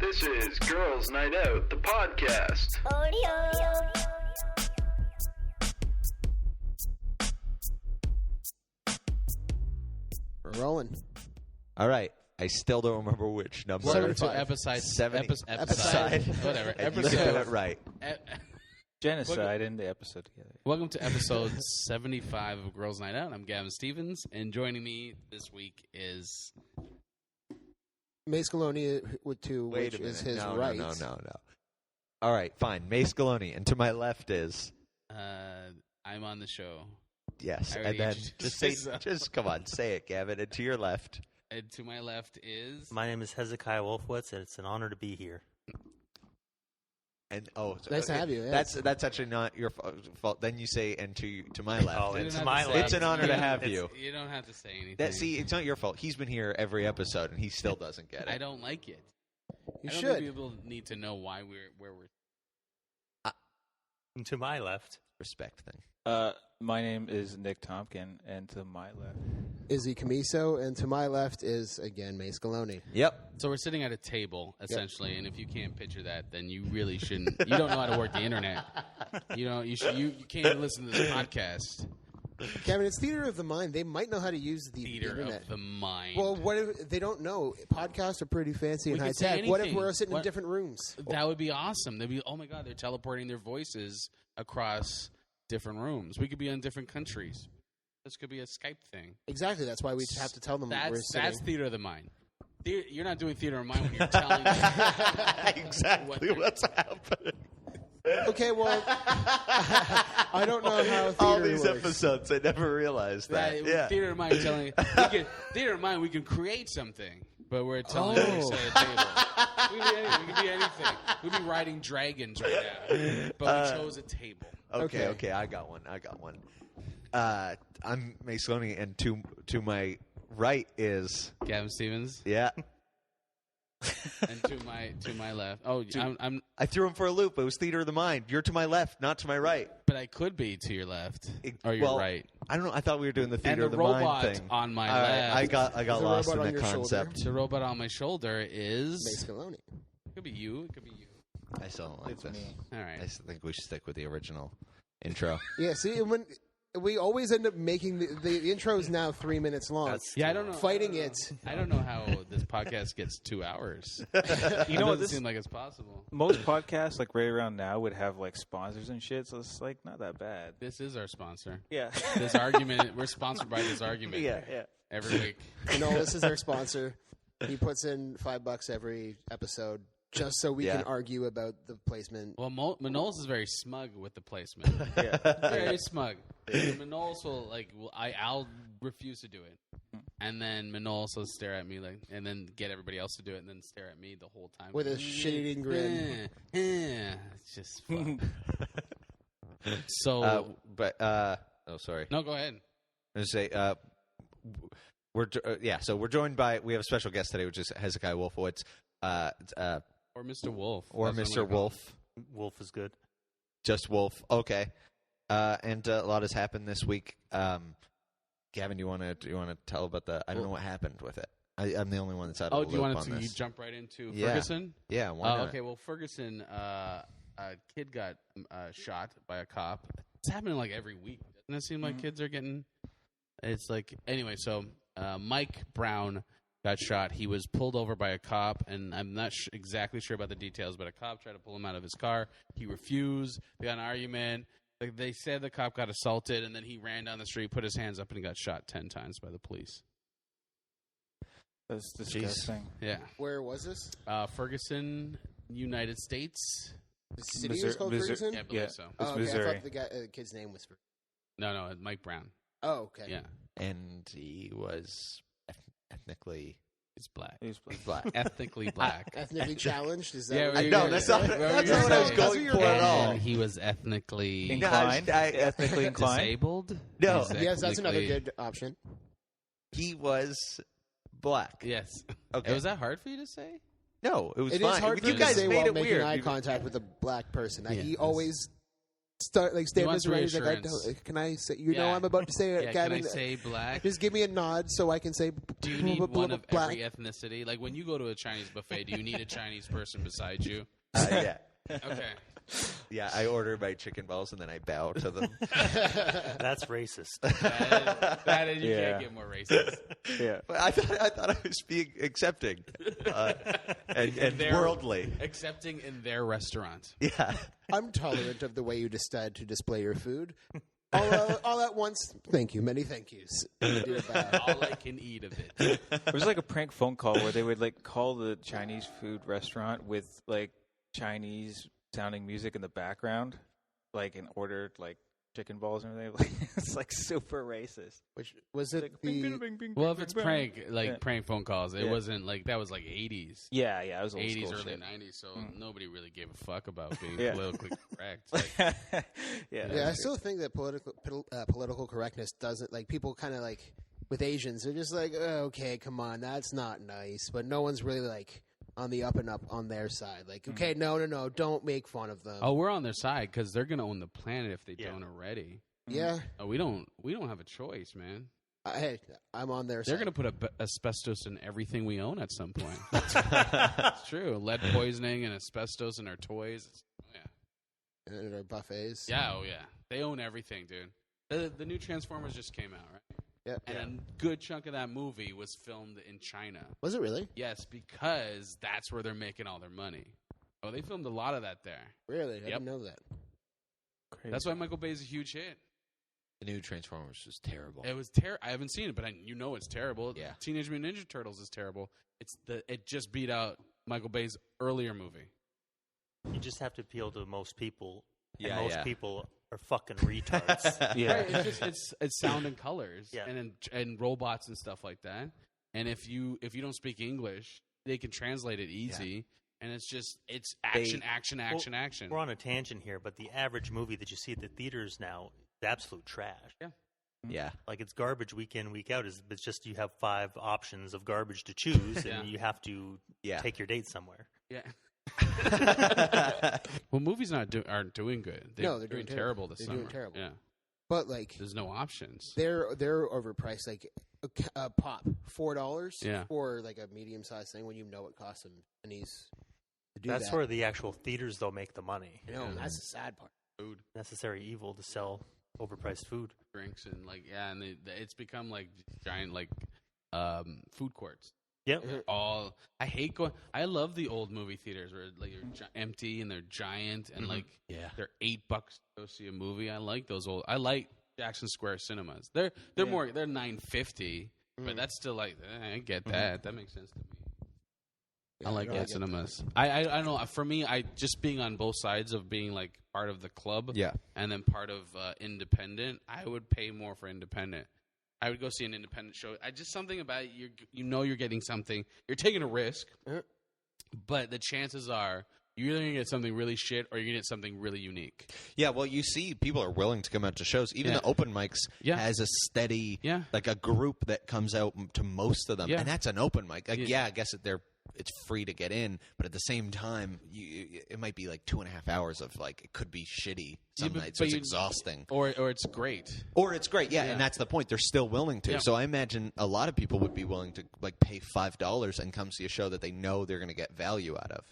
This is Girls Night Out, the podcast. We're rolling. All right. I still don't remember which number. Welcome to episode 70. episode. Whatever. And you can do it right. Genocide in the episode together. Welcome to episode 75 of Girls Night Out. I'm Gavin Stephens, and joining me this week is Mayce Galoni with two, Wait which a minute. is his no, right. No. All right, fine. Mayce Galoni. And to my left is... I'm on the show. Yes. I And already then introduced myself. just come on, say it, Gavin. And to your left... And to my left is... My name is Hezekiah Wolfowitz, and it's an honor to be here. And Nice to have you. Yeah. That's actually not your fault. Then you say, and to my left. Oh, You and don't to have my say left. It's an honor to have you. You don't have to say anything. See, it's not your fault. He's been here every episode, and he still doesn't get it. I don't like it. You I don't should. think people need to know why where we're... And to my left. Respect thing. My name is Nick Tomkin, and to my left. Izzy Camiso, and to my left is, again, Mayce Galoni. Yep. So we're sitting at a table, essentially, and if you can't picture that, then you really shouldn't. You don't know how to work the internet. You can't even listen to this podcast. Kevin, it's theater of the mind. They might know how to use the Theater internet. of the mind. Well, what if they don't know? Podcasts are pretty fancy and We high could say tech. What if anything. we're sitting in What- different rooms? That would be awesome. They'd be, oh my God, they're teleporting their voices across different rooms. We could be in different countries. This could be a Skype thing. Exactly. That's why we have to tell them we're sitting. That's theater of the mind. You're not doing theater of the mind when you're telling them. Exactly what's happening. Okay, well, I don't know how theater All these works. episodes, I never realized that. Yeah. Theater of mind telling theater of mind we can create something, but we're telling them to sit at a table. We can be anything. We'd be riding dragons right now, but we chose a table. Okay, I got one. I'm Mayce Galoni, and to my right is Gavin Stephens, yeah. and to my left. Oh, I'm I threw him for a loop. It was theater of the mind. You're to my left, not to my right. but I could be to your left or your Well, right. I don't know. I thought we were doing the And theater the of the mind robot thing. on my All right, left. I got the lost in robot the on your concept. The robot on my shoulder Mayce is. Galoni. It could be you. It could be you. I still don't like It's this. me. All right. I still think we should stick with the original intro. Yeah, see, when we always end up making the intro is now 3 minutes long. Yeah, I don't know. Fighting it. I don't know how this podcast gets 2 hours. You It know doesn't what? This seem like it's possible. most podcasts, like right around now, would have like sponsors and shit. So it's like not that bad. This is our sponsor. Yeah. This argument, we're sponsored by this argument yeah. every week. Manolis is our sponsor. He puts in $5 every episode just so we Yeah. can argue about the placement. Well, Manolis is very smug with the placement. Yeah. Very smug. Manolis will I'll refuse to do it, and then Manolis will stare at me and then get everybody else to do it, and then stare at me the whole time With a shit-eating grin. It's just fun. So Sorry. no, go ahead. I was gonna say so we're joined by we have a special guest today, which is Hezekiah Wolfowitz, Or Mr. Wolf. or That's what Mr. I'm gonna call Wolf, Wolf is good. just Wolf. Okay, and a lot has happened this week. Gavin, do you want to tell about the? I don't know what happened with it. I'm the only one that's out him. of Oh, the do you loop want on to this. jump right into Yeah. Ferguson? Yeah, why not? Okay, well, Ferguson, a kid got shot by a cop. It's happening like every week. Doesn't it seem like kids are getting... It's like... Anyway, so Mike Brown got shot. He was pulled over by a cop, and I'm not exactly sure about the details, but a cop tried to pull him out of his car. He refused. They got in an argument. They said the cop got assaulted, and then he ran down the street, put his hands up, and he got shot 10 times by the police. That's disgusting. Yeah. Where was this? Ferguson, United States. The city was called Ferguson? Yeah, I believe Yeah. so. It's Oh, okay. I Missouri. thought the kid's name was No, Mike Brown. Oh, okay. Yeah. And he was ethnically He's black. He's black. Ethnically black. Ethnically challenged? Is that Yeah, what we- you're No, gonna that's say? not- that's not what I was going for at all. And he was ethnically Inclined? Ethnically inclined? disabled. No. He's Yes, that's another ethnically- good option. He was black. Yes. Okay. Was that hard for you to say? No, it was It fine. is hard for you me guys to say made while it making weird. eye contact with a black person. Yeah, He that's- always statements around. He's like, reassurance. can I say? You know, I'm about to say it, Yeah, Gavin. can I say black? Just give me a nod so I can say. Do you need one of every ethnicity? Like when you go to a Chinese buffet, do you need a Chinese person beside you? Yeah. Okay. Yeah, I order my chicken balls and then I bow to them. That's racist. That is you Yeah. can't get more racist. Yeah. But I thought I was being accepting and worldly. Accepting in their restaurant. Yeah. I'm tolerant of the way you decide to display your food. All at once. Thank you. Many thank yous. Do it back. All I can eat of it. It was like a prank phone call where they would like call the Chinese food restaurant with like Chinese sounding music in the background, like and ordered like chicken balls and everything. It's like super racist. Which was it? Like, bing, bing, bing, bing, Well, if bing, it's bing. prank, prank phone calls, it Yeah. wasn't like that was like 80s. Yeah, it was old 80s, school early shit. 90s, so nobody really gave a fuck about being Yeah. politically correct. Like, Yeah, I still think that political correctness doesn't like people kind of like with Asians. They're just like, oh, okay, come on, that's not nice. But no one's really like on the up and up on their side. Like, okay, no, don't make fun of them. oh, we're on their side because they're gonna own the planet if they Yeah. don't already. Yeah, Oh, we don't have a choice, man. hey, I'm on their They're side. going to put asbestos in everything we own at some point. It's true. Lead poisoning and asbestos in our toys. Yeah. And our buffets. Yeah, oh yeah. They own everything, dude. The new Transformers just came out, right? Yeah. And a good chunk of that movie was filmed in China. Was it really? Yes, because that's where they're making all their money. Oh, they filmed a lot of that there. Really? I Yep. didn't know that. Crazy. That's why Michael Bay's a huge hit. The new Transformers was terrible. It was I haven't seen it, but you know it's terrible. Yeah. Teenage Mutant Ninja Turtles is terrible. It just beat out Michael Bay's earlier movie. You just have to appeal to most people. And Yeah, most yeah. people are fucking retards. Yeah. Right, it's sound and colors, Yeah. and robots and stuff like that. And if you don't speak English, they can translate it easy. And it's action, action. We're on a tangent here, but the average movie that you see at the theaters now is absolute trash. Yeah. Yeah. Like it's garbage week in, week out. It's just you have 5 options of garbage to choose, Yeah. and you have to take your date somewhere. Yeah. Well, movies aren't doing good. They're doing terrible this They're summer. doing terrible. Yeah. But like There's no options. they're overpriced. Like a pop, $4 Yeah. for like a medium sized thing when you know it costs them pennies to do That's that. where the actual theaters, though, make the money. You know, that's the sad part. Food, Necessary evil to sell overpriced food. drinks, and and it's become like giant food courts. Yep. All I hate going. I love the old movie theaters where like you're empty and they're giant and like they're $8 to go see a movie. I like those old. I like Jackson Square cinemas. They're more. They're $9.50, but that's still like I get that. That makes sense to me. Yeah, I like no, I that get cinemas. I don't know. For me, I just being on both sides of being like part of the club, Yeah. and then part of independent. I would pay more for independent. I would go see an independent show. Just something about it, you're getting something. You're taking a risk, but the chances are you're either going to get something really shit or you're going to get something really unique. Yeah, well, you see people are willing to come out to shows. Even the open mics has a steady, like a group that comes out to most of them. Yeah. And that's an open mic. Like, I guess it's free to get in, but at the same time, it might be like 2.5 hours of like, it could be shitty some nights, so it's exhausting. Or it's great. Or it's great, and that's the point. They're still willing to. Yeah. So I imagine a lot of people would be willing to like pay $5 and come see a show that they know they're going to get value out of.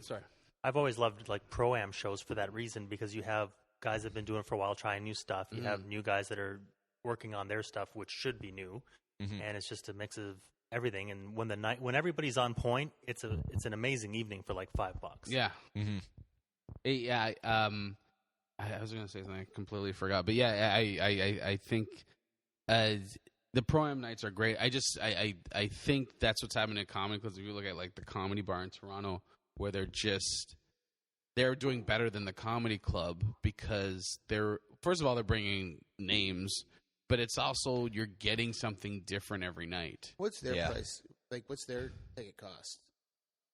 Sorry. I've always loved like pro-am shows for that reason, because you have guys that have been doing it for a while trying new stuff. You have new guys that are working on their stuff, which should be new, and it's just a mix of everything. And when everybody's on point, it's an amazing evening for like $5. Yeah. I was going to say something I completely forgot, but I think the pro-am nights are great. I think that's what's happening in comedy, because if you look at like the Comedy Bar in Toronto, where they're doing better than the Comedy Club, because first of all they're bringing names, but it's also you're getting something different every night. What's their price? Like, what's their ticket cost?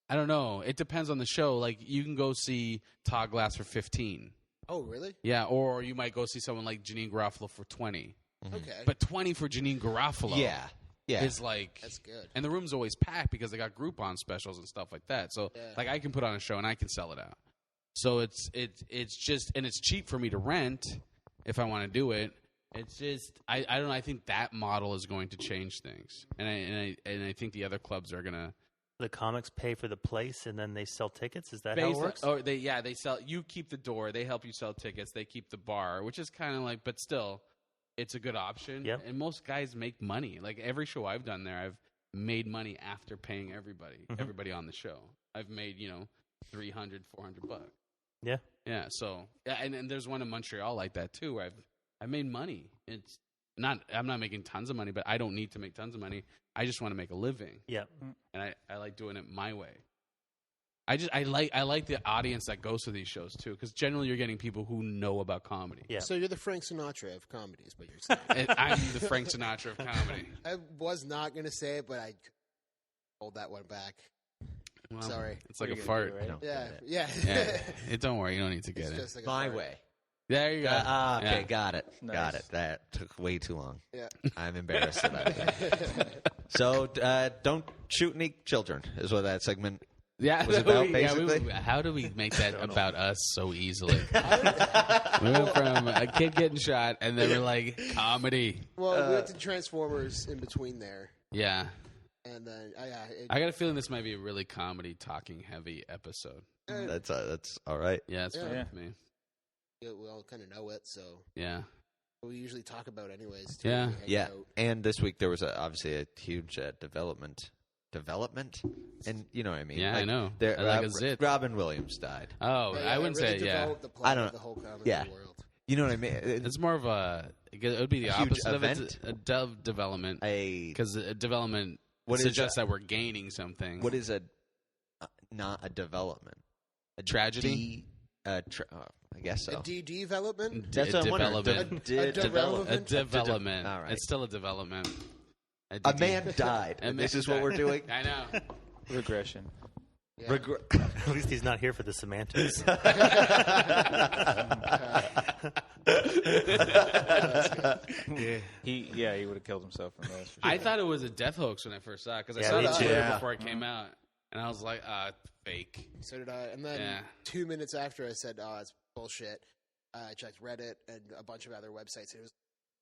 I don't know. It depends on the show. Like, you can go see Todd Glass for $15. Oh, really? Yeah, or you might go see someone like Janine Garofalo for $20. Okay. But $20 for Janine Garofalo is like... That's good. And the room's always packed because they got Groupon specials and stuff like that. So, like, I can put on a show and I can sell it out. So it's just, and it's cheap for me to rent if I want to do it. It's just I don't know. I think that model is going to change things, and I think the other clubs are gonna. The comics pay for the place, and then they sell tickets. Is that how it works? Or they sell. You keep the door. They help you sell tickets. They keep the bar, which is kind of like, but still, it's a good option. Yep. And most guys make money. Like every show I've done there, I've made money after paying everybody on the show. I've made $300, $400. Yeah. Yeah. So and there's one in Montreal like that too, where I made money. It's not. I'm not making tons of money, but I don't need to make tons of money. I just want to make a living. Yeah. And I like doing it my way. I like the audience that goes to these shows too, because generally you're getting people who know about comedy. Yeah. So you're the Frank Sinatra of comedy, is what you're saying. And I'm the Frank Sinatra of comedy. I was not going to say it, but I hold that one back. Well, Sorry. It's like a What are fart. you gonna do, Yeah. Don't worry. You don't need to get It's it. just like a My fart. way. There you go. Okay, Yeah. got it. Nice. Got it. That took way too long. Yeah. I'm embarrassed about it. So, don't shoot any children, is what that segment Yeah, was about, basically. how do we make that about us so easily? We went from a kid getting shot, and then we're like, comedy. Well, we went to Transformers in between there. Yeah. And then, I got a feeling this might be a really comedy, talking heavy episode. That's all right. Yeah, it's fine Yeah. with me. we all kind of know it, so Yeah. we usually talk about it anyways. Too, Yeah. when we hang Yeah, out. and this week there was obviously a huge development, and you know what I mean. Yeah, I know. There, Like a zit. Robin Williams died. Oh, But, I wouldn't it really say, yeah. developed the plot I don't of the whole comedy yeah. world. You know what I mean? It's more of it would be the A huge opposite of event? a development. Because a development What is suggests that we're gaining something. what is not a development? A Tragedy? I guess so. A development? That's what I'm wondering. Development. A development? A development. All right. It's still a development. A man died. A and man this is what we're died. doing. I know. Regression. Yeah. At least he's not here for the semantics. He would have killed himself from this. I thought it was a death hoax when I first saw it, because I Yeah, saw me it on too. Twitter Yeah. before it came out, and I was like, fake. So did I. And then Yeah. 2 minutes after I said, oh, it's bullshit, I checked Reddit and a bunch of other websites. It was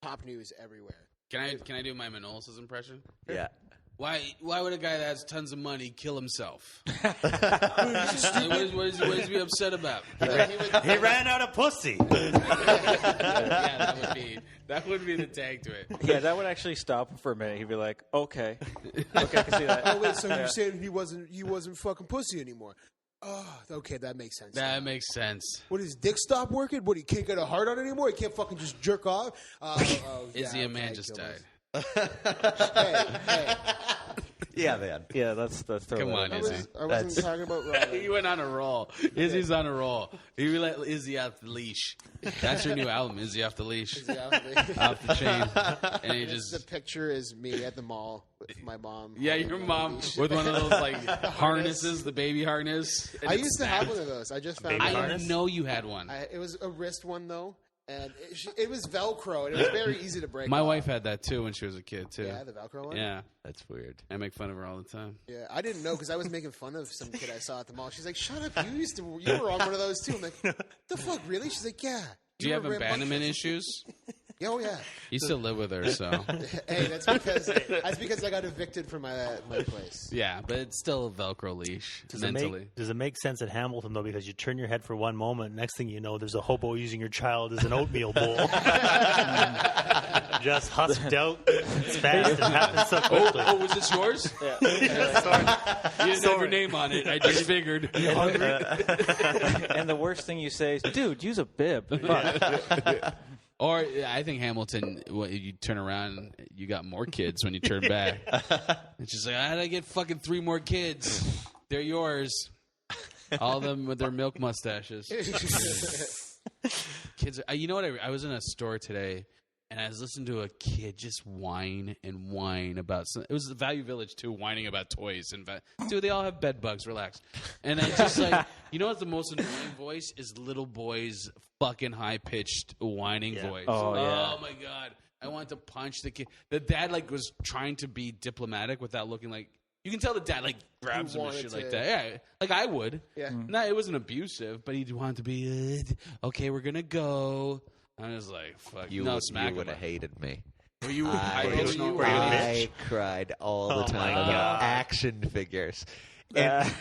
top news everywhere. Can I do my Manolis' impression? Yeah. Why would a guy that has tons of money kill himself? what is he be upset about? He ran out of pussy. Yeah, that would be the tag to it. Yeah, that would actually stop him for a minute. He'd be like, "Okay, I can see that." Oh, wait, so you're saying he wasn't fucking pussy anymore? Oh, okay, that makes sense. That makes sense. What, his dick stop working? What, he can't get a hard on anymore? He can't fucking just jerk off? Izzy, a man just killed died. Hey, Yeah, man. Yeah, that's Come totally. on, Izzy. I wasn't talking about Robin. He went on a roll. Izzy's on a roll. He let Izzy off the leash. That's your new album, Izzy off the leash, off the chain. And he The just, picture is me at the mall with my mom. yeah, holding your on mom the leash. with one of those like harnesses, the baby harness. and I it used to snapped. have one of those. I just found Baby it. I harness? know you had one. It was a wrist one though, and it was Velcro, and it was very easy to break. My off. wife had that too when she was a kid too. Yeah, the Velcro one. Yeah, That's weird. I make fun of her all the time. Yeah, I didn't know because I was making fun of some kid I saw at the mall. She's like, "Shut up! You were on one of those too." I'm like, "The fuck, really?" She's like, "Yeah." Do you have were abandonment issues? Oh yeah. You still live with her, so Hey, that's because I got evicted from my place. yeah. But it's still a Velcro leash mentally. Does it make sense at Hamilton, though, because you turn your head for one moment, next thing you know, there's a hobo using your child as an oatmeal bowl. Just husked out. It's fast. It happens so quickly. Oh, was this yours? You didn't have your name on it. I just figured. And the worst thing you say is, "Dude, use a bib." Fuck. Or I think Hamilton, you turn around, you got more kids when you turn back. It's just like, how did I get fucking 3 more kids? They're yours. All of them with their milk mustaches. Kids, you know what? I was in a store today, and I was listening to a kid just whine and whine about some. It was the Value Village too, whining about toys. And dude, they all have bed bugs. Relax. And I just like, you know what's the most annoying voice is little boys' fucking high pitched whining voice. Oh, yeah. Oh my god, I want to punch the kid. The dad like was trying to be diplomatic without looking like You can tell the dad like grabs him and shit like that. Yeah, like I would. Yeah. No, it wasn't abusive, but he wanted to be okay. We're gonna go. I was like, "Fuck You no, would, smack you would him." have hated me. Were you? I cried all the time my about God. action figures. And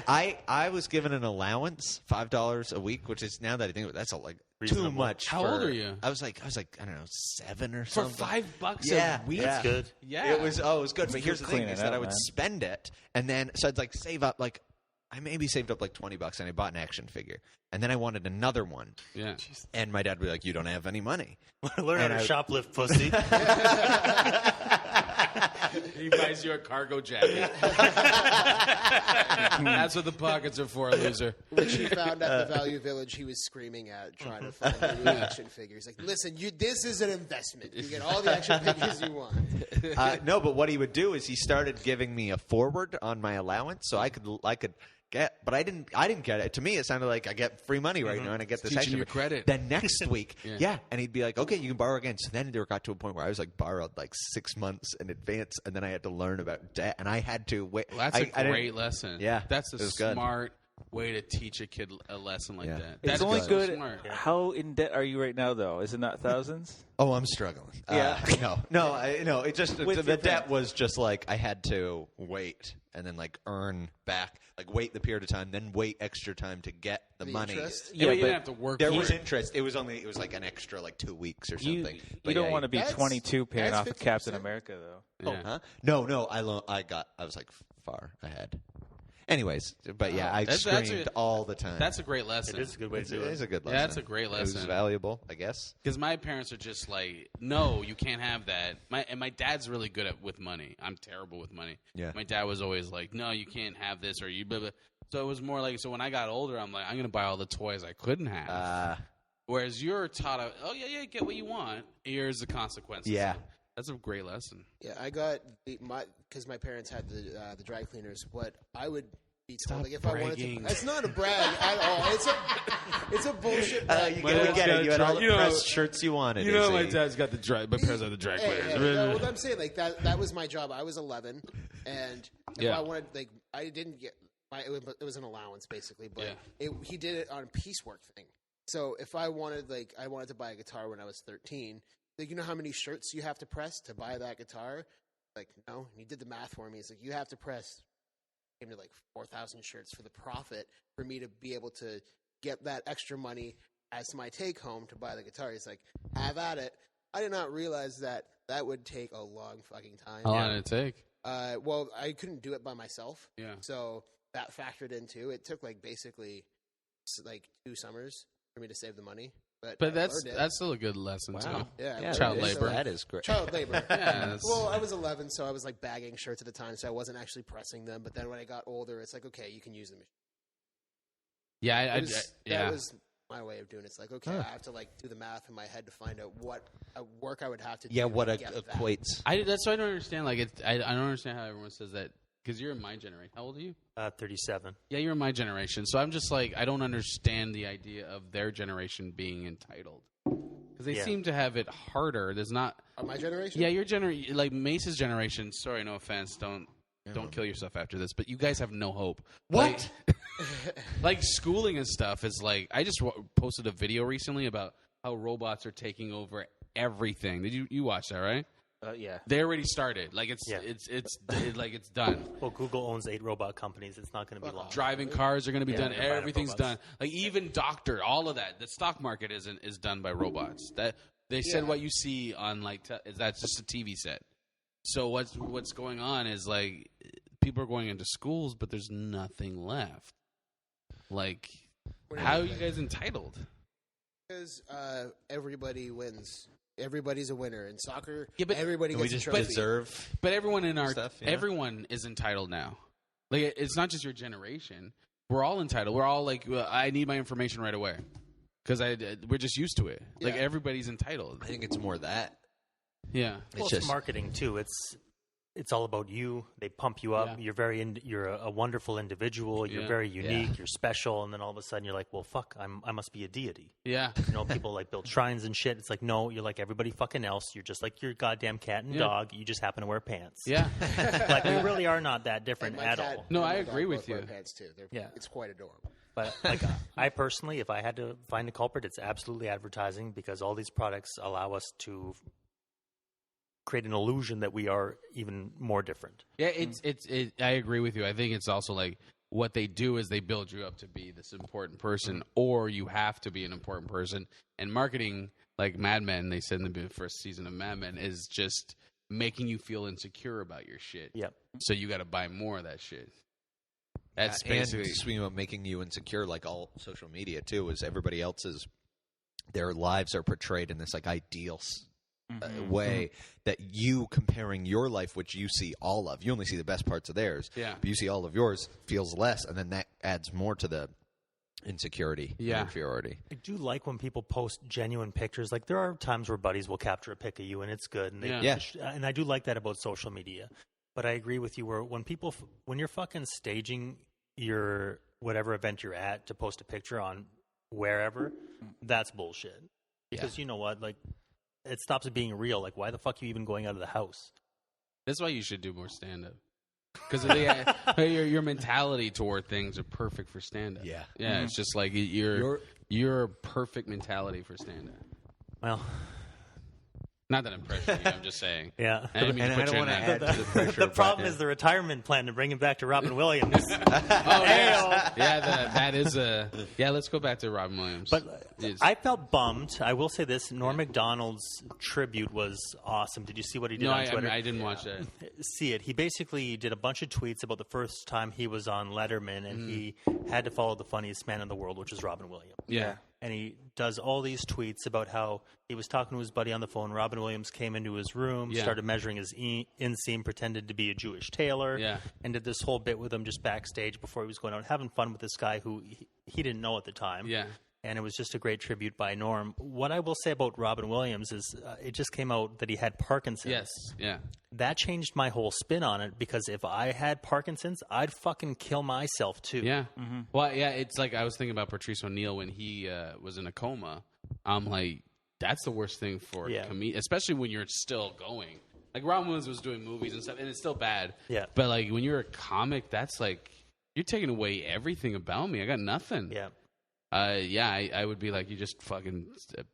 I was given an allowance, $5 a week, which is, now that I think of it, that's like Reasonable. too much. How old are you? I was like, I don't know, 7 or For something. $5 Yeah, a week. yeah. That's good. Yeah, It was good. But here's the thing: clean is it that up, I would man. spend it, and then so I'd like save up like. I maybe saved up like $20, and I bought an action figure, and then I wanted another one. Yeah. And my dad would be like, "You don't have any money." Learn how to shoplift, pussy. He buys you a cargo jacket. That's what the pockets are for, loser. Which he found at the Value Village, he was screaming at, trying to find a new action figure. He's like, listen, this is an investment. You get all the action figures you want. No, but what he would do is he started giving me a forward on my allowance, so I could get, but I didn't get it. To me, it sounded like I get free money right now, and I get this Teaching action you figure. credit. Then next week, Yeah. and he'd be like, "Okay, you can borrow again." So then there got to a point where I was like borrowed like 6 months in advance, and then I had to learn about debt, and I had to wait. Well, that's I a didn't- great lesson. Yeah, that's a it was good. smart way to teach a kid a lesson like Yeah. that. It's That's only so good. smart. How in debt are you right now, though? Is it not thousands? Oh, I'm struggling. Yeah. No. It just With the your debt friends. was just like I had to wait and then like earn back, like wait the period of time, then wait extra time to get the money. interest? Yeah, but you but didn't have to work There for was it. interest. It was like an extra like 2 weeks or You, something. you But don't yeah, want to be That's- 22 paying that's off a Captain 50%. America, though. Yeah. Huh? No. I was like far ahead. Anyways, but yeah, I That's screamed all the time. That's a great lesson. It is a good way to do It it. is a good Yeah, lesson. that's a great It was lesson. valuable, I guess. Because my parents are just like, no, you can't have that. My dad's really good with money. I'm terrible with money. Yeah. My dad was always like, no, you can't have this or you. Blah, blah. So it was more like, so when I got older, I'm like, I'm gonna buy all the toys I couldn't have. Whereas you're taught, get what you want. Here's the consequences. Yeah. That's a great lesson. Yeah, I got because my parents had the dry cleaners. What I would be told, Stop like if I bragging. wanted to, it's not a brag at all. It's a bullshit brag. You My get dad's it. got You had all the you know- pressed shirts you wanted. You know, Izzy. my dad's got the dry. My parents have the dry cleaners. No, what I'm saying, like that was my job. I was 11, and if Yeah. I wanted, like, I didn't get it was an allowance basically, but Yeah. he did it on a piecework thing. So if I wanted, like, I wanted to buy a guitar when I was 13, like, you know how many shirts you have to press to buy that guitar? Like, no, and he did the math for me. It's like you have to press. Came to like 4,000 shirts for the profit for me to be able to get that extra money as my take home to buy the guitar. He's like, have at it. I did not realize that would take a long fucking time. How long did it take? Well, I couldn't do it by myself. Yeah. So that factored into it. Took like basically like 2 summers for me to save the money. But I that's learned it. still a good lesson Wow. too. Yeah, Yeah, Child that is- labor. That is great. child labor. Yeah, that's- Well, I was 11, so I was like bagging shirts at the time, so I wasn't actually pressing them. But then when I got older, it's like, okay, you can use them. Yeah, That was my way of doing it. It's like, okay, I have to like do the math in my head to find out what work I would have to do. Yeah, what to get that. equates. That's why I don't understand. Like, I don't understand how everyone says that because you're in my generation. How old are you? 37. Yeah, you're in my generation. So I'm just like, I don't understand the idea of their generation being entitled because they Yeah. seem to have it harder. There's not. My generation? Yeah, your generation, like Mace's generation. Sorry, no offense. Don't kill yourself after this. But you guys have no hope. What? Like schooling and stuff is like. I just posted a video recently about how robots are taking over everything. Did you watch that? Right? Yeah. They already started. Like it's done. Well, Google owns 8 robot companies. It's not going to be long. Driving cars are going to be done. they're buying Everything's robots. done. Like even doctor, all of that. The stock market is done by robots. That they said what you see on like that's just a TV set. So what's going on is like people are going into schools, but there's nothing left. Like, What do you how are mean? you guys entitled? Because everybody wins. Everybody's a winner in soccer. Yeah, but- everybody We gets a just trophy. deserve. But everyone in our Stuff, yeah. everyone is entitled now. Like it's not just your generation. We're all entitled. We're all like, I need my information right away because we're just used to it. Like Yeah. everybody's entitled. I think it's more that. Yeah. Well, It's it's just marketing too. It's it's all about you. They pump you up. Yeah. You're a wonderful individual. You're very unique. Yeah. You're special. And then all of a sudden you're like, well, fuck, I must be a deity. Yeah. You know, people like build shrines and shit. It's like, no, you're like everybody fucking else. You're just like your goddamn cat and dog. You just happen to wear pants. Yeah. Like we really are not that different My at cat all. No, and I my agree dog with both wear you. pants too. Yeah. It's quite adorable. But like I personally, if I had to find a culprit, it's absolutely advertising, because all these products allow us to create an illusion that we are even more different. Yeah, I agree with you. I think it's also like what they do is they build you up to be this important person, or you have to be an important person. And marketing, like Mad Men, they said in the first season of Mad Men, is just making you feel insecure about your shit. Yep. So you got to buy more of that shit. That's And basically speaking about making you insecure, like all social media too, is everybody else's, their lives are portrayed in this like ideal way that you comparing your life, which you see all of, you only see the best parts of theirs. Yeah. But you see all of yours, feels less, and then that adds more to the insecurity and inferiority. I do like when people post genuine pictures. Like there are times where buddies will capture a pic of you and it's good. And and I do like that about social media. But I agree with you where when you're fucking staging your whatever event you're at to post a picture on wherever, that's bullshit. Because you know what? Like, it stops it being real. Like, why the fuck are you even going out of the house? that's why you should do more stand up. Because your mentality toward things are perfect for stand up. Yeah. Yeah, it's just like your perfect mentality for stand up. Well, not that I'm pressuring you, I'm just saying. yeah. I didn't mean to put I don't you in want to that. add to the pressure. The problem is the retirement plan to bring him back to Robin Williams. Oh, yeah. That is a... Yeah, let's go back to Robin Williams. But I felt bummed. I will say this. Norm Macdonald's tribute was awesome. Did you see what he did on Twitter? I didn't watch that. See it. He basically did a bunch of tweets about the first time he was on Letterman, and he had to follow the funniest man in the world, which is Robin Williams. Yeah. And he does all these tweets about how he was talking to his buddy on the phone. Robin Williams came into his room, started measuring his inseam, pretended to be a Jewish tailor, and did this whole bit with him just backstage before he was going out, having fun with this guy who he didn't know at the time. Yeah. And it was just a great tribute by Norm. What I will say about Robin Williams is it just came out that he had Parkinson's. Yes. Yeah. That changed my whole spin on it, because if I had Parkinson's, I'd fucking kill myself too. Yeah. Well, yeah, it's like I was thinking about Patrice O'Neal when he was in a coma. I'm like, that's the worst thing for a comedian, especially when you're still going. Like Robin Williams was doing movies and stuff, and it's still bad. Yeah. But like when you're a comic, that's like, you're taking away everything about me. I got nothing. Yeah. I would be like, you just fucking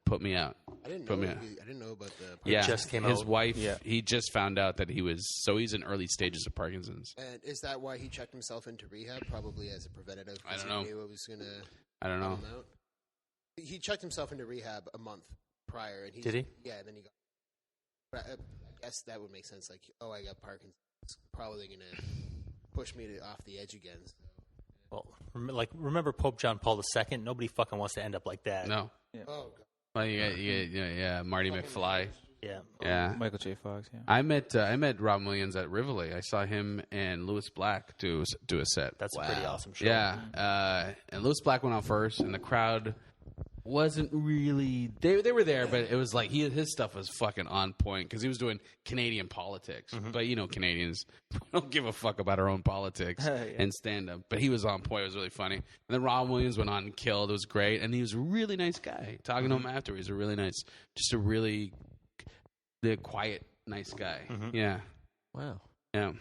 put me out. I didn't Put know. me out. I didn't know about the. Yeah, just came his out. wife. He just found out that he's in early stages of Parkinson's. And is that why he checked himself into rehab? Probably as a preventative. I don't 'cause know. He knew it was gonna. I don't know. come out. He checked himself into rehab a month prior, and Did he? Yeah, and then he got. But I guess that would make sense. Like, oh, I got Parkinson's. It's probably gonna push me off the edge again. So. Well, remember Pope John Paul II? Nobody fucking wants to end up like that. No. Oh, God. Well, you Marty McFly. Yeah. Yeah. Michael J. Fox. Yeah. I met Robin Williams at Rivoli. I saw him and Louis Black do a set. That's a pretty awesome show. Yeah. And Louis Black went out first, and the crowd wasn't really. They were there, but it was like his stuff was fucking on point because he was doing Canadian politics. But Canadians don't give a fuck about our own politics and stand up. But he was on point. It was really funny. And then Robin Williams went on and killed. It was great, and he was a really nice guy. Talking to him after, he was a really nice, just a really the quiet, nice guy. Yeah. Wow. Yeah.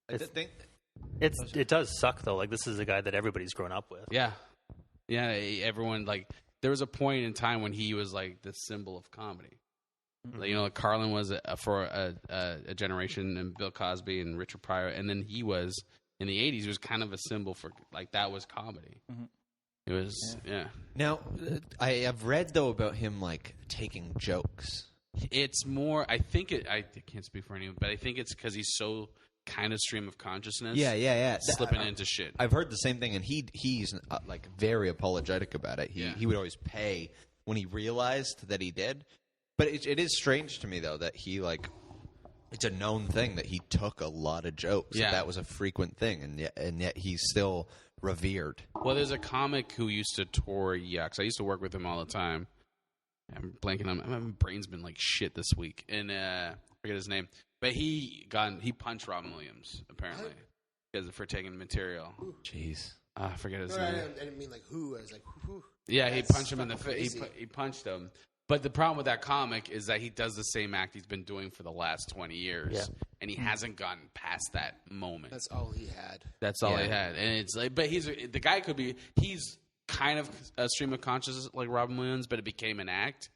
It does suck though. Like, this is a guy that everybody's grown up with. Yeah. Yeah. Everyone, like, there was a point in time when he was like the symbol of comedy. Like, Carlin was for a generation, and Bill Cosby and Richard Pryor, and then he was in the 80s. He was kind of a symbol for, like, that was comedy. It was Now, I have read though about him like taking jokes. It's more. I think I can't speak for anyone, but I think it's because he's so kind of stream of consciousness. Yeah. Slipping into shit. I've heard the same thing, and he's like very apologetic about it. He would always pay when he realized that he did. But it is strange to me though that he like it's a known thing that he took a lot of jokes. Yeah. That was a frequent thing, and yet he's still revered. Well, there's a comic who used to tour Yucks. I used to work with him all the time. I'm blanking on. My brain's been like shit this week, and I forget his name. But he punched Robin Williams apparently because for taking material. Jeez. I forget his No, name. I didn't mean like who. I was like, who? Yeah, he That's punched him in the face. fucking He punched him. But the problem with that comic is that he does the same act he's been doing for the last 20 years, and he hasn't gotten past that moment. That's all he had. That's all he had, and it's like, but the guy could be. He's kind of a stream of consciousness like Robin Williams, but it became an act.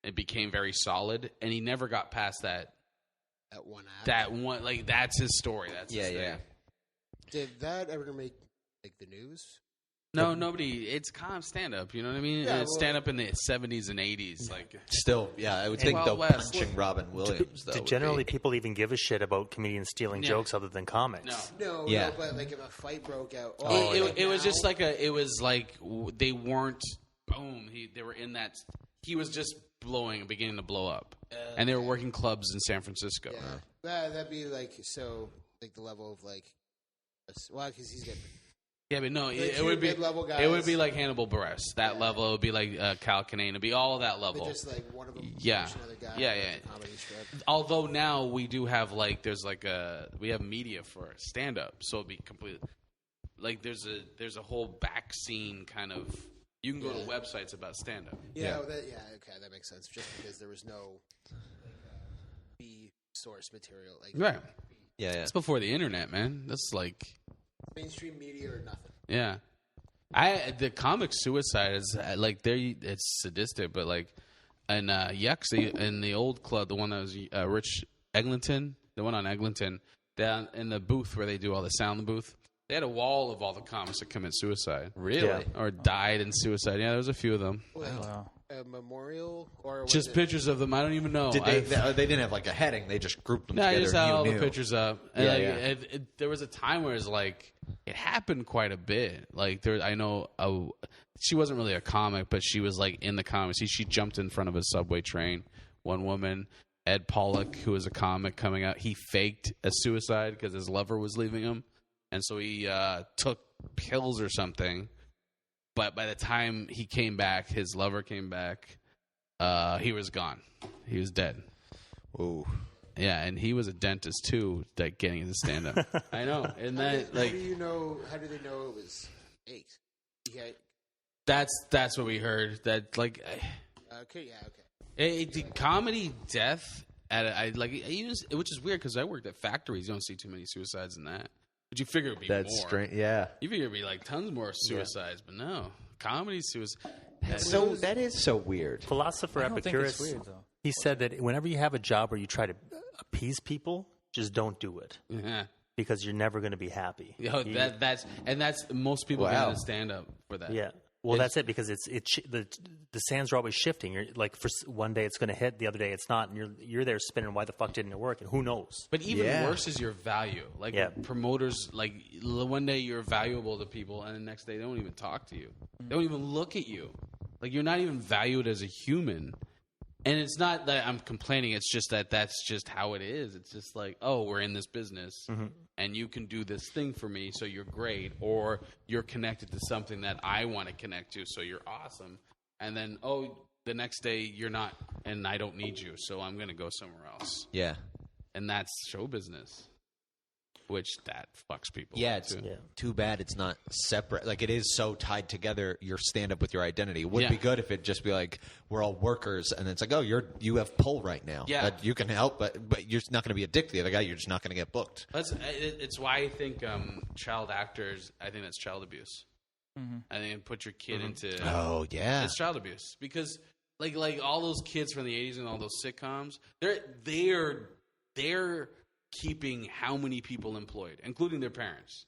It became very solid, and he never got past that. That one act. That one, like that's his story. That's his thing. Did that ever make the news? No, nobody. It's kind of stand up. You know what I mean? Yeah, stand up in the 70s and 80s. Like Still, yeah, I would think Wild though West. punching Robin Williams though. Do would generally be- people even give a shit about comedians stealing jokes other than comics? No, Yeah. but like if a fight broke out, it was just like it was like they weren't. Boom. They were in that. He was just beginning to blow up, and they were working clubs in San Francisco. Yeah. That'd be like like the level of like, well, because he's getting. Yeah, but no, The it two would be mid-level guys. it would be like Hannibal Buress. That level. It would be like Cal Kinane. It'd be all that level. Just like one of them. Yeah. Another guy Yeah, on yeah. a comedy strip. Although now we do have we have media for stand up, so it'd be completely like there's a whole back scene kind of. You can go to websites about stand up. Yeah, okay, that makes sense. Just because there was no B source material, like Right. Yeah, It's before the internet, man. That's like mainstream media or nothing. yeah. The comic suicide is like it's sadistic, but like and Yucks in the old club, the one that was Rich Eglinton, the one on Eglinton, down in the booth where they do all the sound booth. They had a wall of all the comics that commit suicide. Really? Yeah. Or died in suicide. Yeah, there was a few of them. Like, Wow. a memorial or was Just it, pictures of them. I don't even know. Did they didn't have like a heading. They just grouped them No, I together. just and had you all knew. the pictures up. And Yeah, there was a time where it's like it happened quite a bit. Like I know she wasn't really a comic, but she was like in the comics. She jumped in front of a subway train. One woman, Ed Pollock, who was a comic coming out, he faked a suicide because his lover was leaving him, and so he took pills or something. But by the time he came back, his lover came back. He was gone. He was dead. Ooh. Yeah, and he was a dentist too, like getting into stand up. I know. And that how like do you know? How do they know it was fake? Yeah. that's what we heard. That like Okay. Yeah. Okay. the comedy death which is weird because I worked at factories. You don't see too many suicides in that. But you figure it'd be That's more. strange. Yeah. You figure it'd be like tons more suicides, but no. Comedy suicide. So that is so weird. Philosopher I don't think Epicurus, it's weird, though. he said that whenever you have a job where you try to appease people, just don't do it Yeah. because you're never going to be one That's most people get into stand up for that. Yeah. Well, that's it because the sands are always shifting. You're like for one day it's going to hit, the other day it's not, and you're there spinning. Why the fuck didn't it work? And who knows? But even worse is your value. Like Yeah. promoters, like one day you're valuable to people, and the next day they don't even talk to you. They don't even look at you. Like you're not even valued as a human. And it's not that I'm complaining. It's just that that's just how it is. It's just like, oh, we're in this business, and you can do this thing for me, so you're great, or you're connected to something that I want to connect to, so you're awesome. And then, the next day you're not, and I don't need you, so I'm going to go somewhere else. Yeah. And that's show business, which that fucks people. Yeah, up it's too. too bad it's not separate. Like it is so tied together. Your stand up with your identity it would Yeah. be good if it just be like we're all workers, and it's like you have pull right now. Yeah. That you can help, but you're not going to be a dick to the other guy. You're just not going to get booked. It's why I think child actors. I think that's child abuse. I think put your kid into. Oh yeah, It's child abuse because like all those kids from the 80s and all those sitcoms, they're keeping how many people employed, including their parents.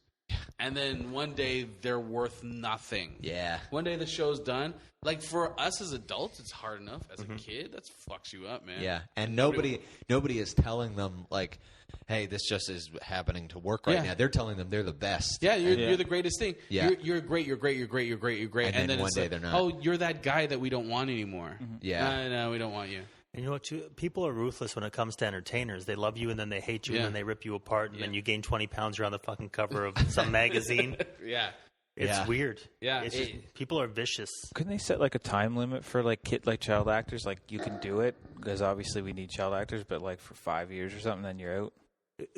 And then one day they're worth nothing. yeah. One day the show's done. Like for us as adults, it's hard enough. As a kid, that fucks you up, man. Yeah, and nobody is telling them like, "Hey, this just is happening to work right Yeah. now." They're telling them they're the best. Yeah, you're the greatest thing. Yeah. You're great. You're great. You're great. You're great. You're great. And then one it's day like, they're not. Oh, you're that guy that we don't want anymore. Yeah. No, we don't want you. And you know what? Too, people are ruthless when it comes to entertainers. They love you and then they hate you Yeah. and then they rip you apart and then you gain 20 pounds. You're on the fucking cover of some magazine. Yeah. It's weird. Yeah. It's just, people are vicious. Couldn't they set like a time limit for like child actors? Like you can do it because obviously we need child actors, but like for 5 years or something, then you're out.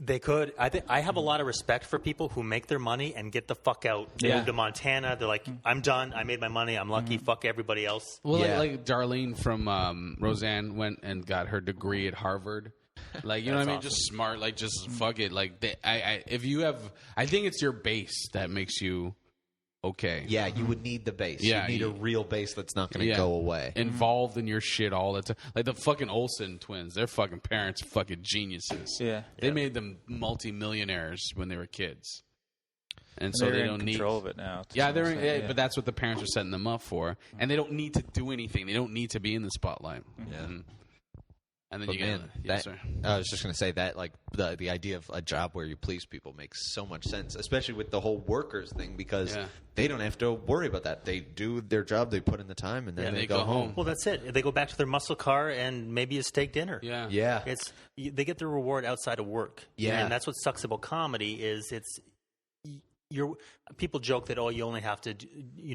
They could. I have a lot of respect for people who make their money and get the fuck out. They move to Montana. They're like, I'm done. I made my money. I'm lucky. Fuck everybody else. Well, like Darlene from Roseanne went and got her degree at Harvard. Like, you know what I mean? awesome. Just smart. Like, just fuck it. Like, if you have, I think it's your base that makes you okay. Yeah, you would need the base. Yeah, you need a real base that's not going to go away. Involved in your shit all the time. Like the fucking Olsen twins. Their fucking parents are fucking geniuses. Yeah. They made them multimillionaires when they were kids. And so They're they in don't need control of it now. Yeah, but that's what the parents are setting them up for. And they don't need to do anything. They don't need to be in the spotlight. Yeah. And then But you man, get I was just going to say that, like the idea of a job where you please people makes so much sense, especially with the whole workers thing, because they don't have to worry about that. They do their job, they put in the time, and then they go home. Well, that's it. They go back to their muscle car and maybe a steak dinner. Yeah. They get their reward outside of work. Yeah. And that's what sucks about comedy is people joke that, you only have to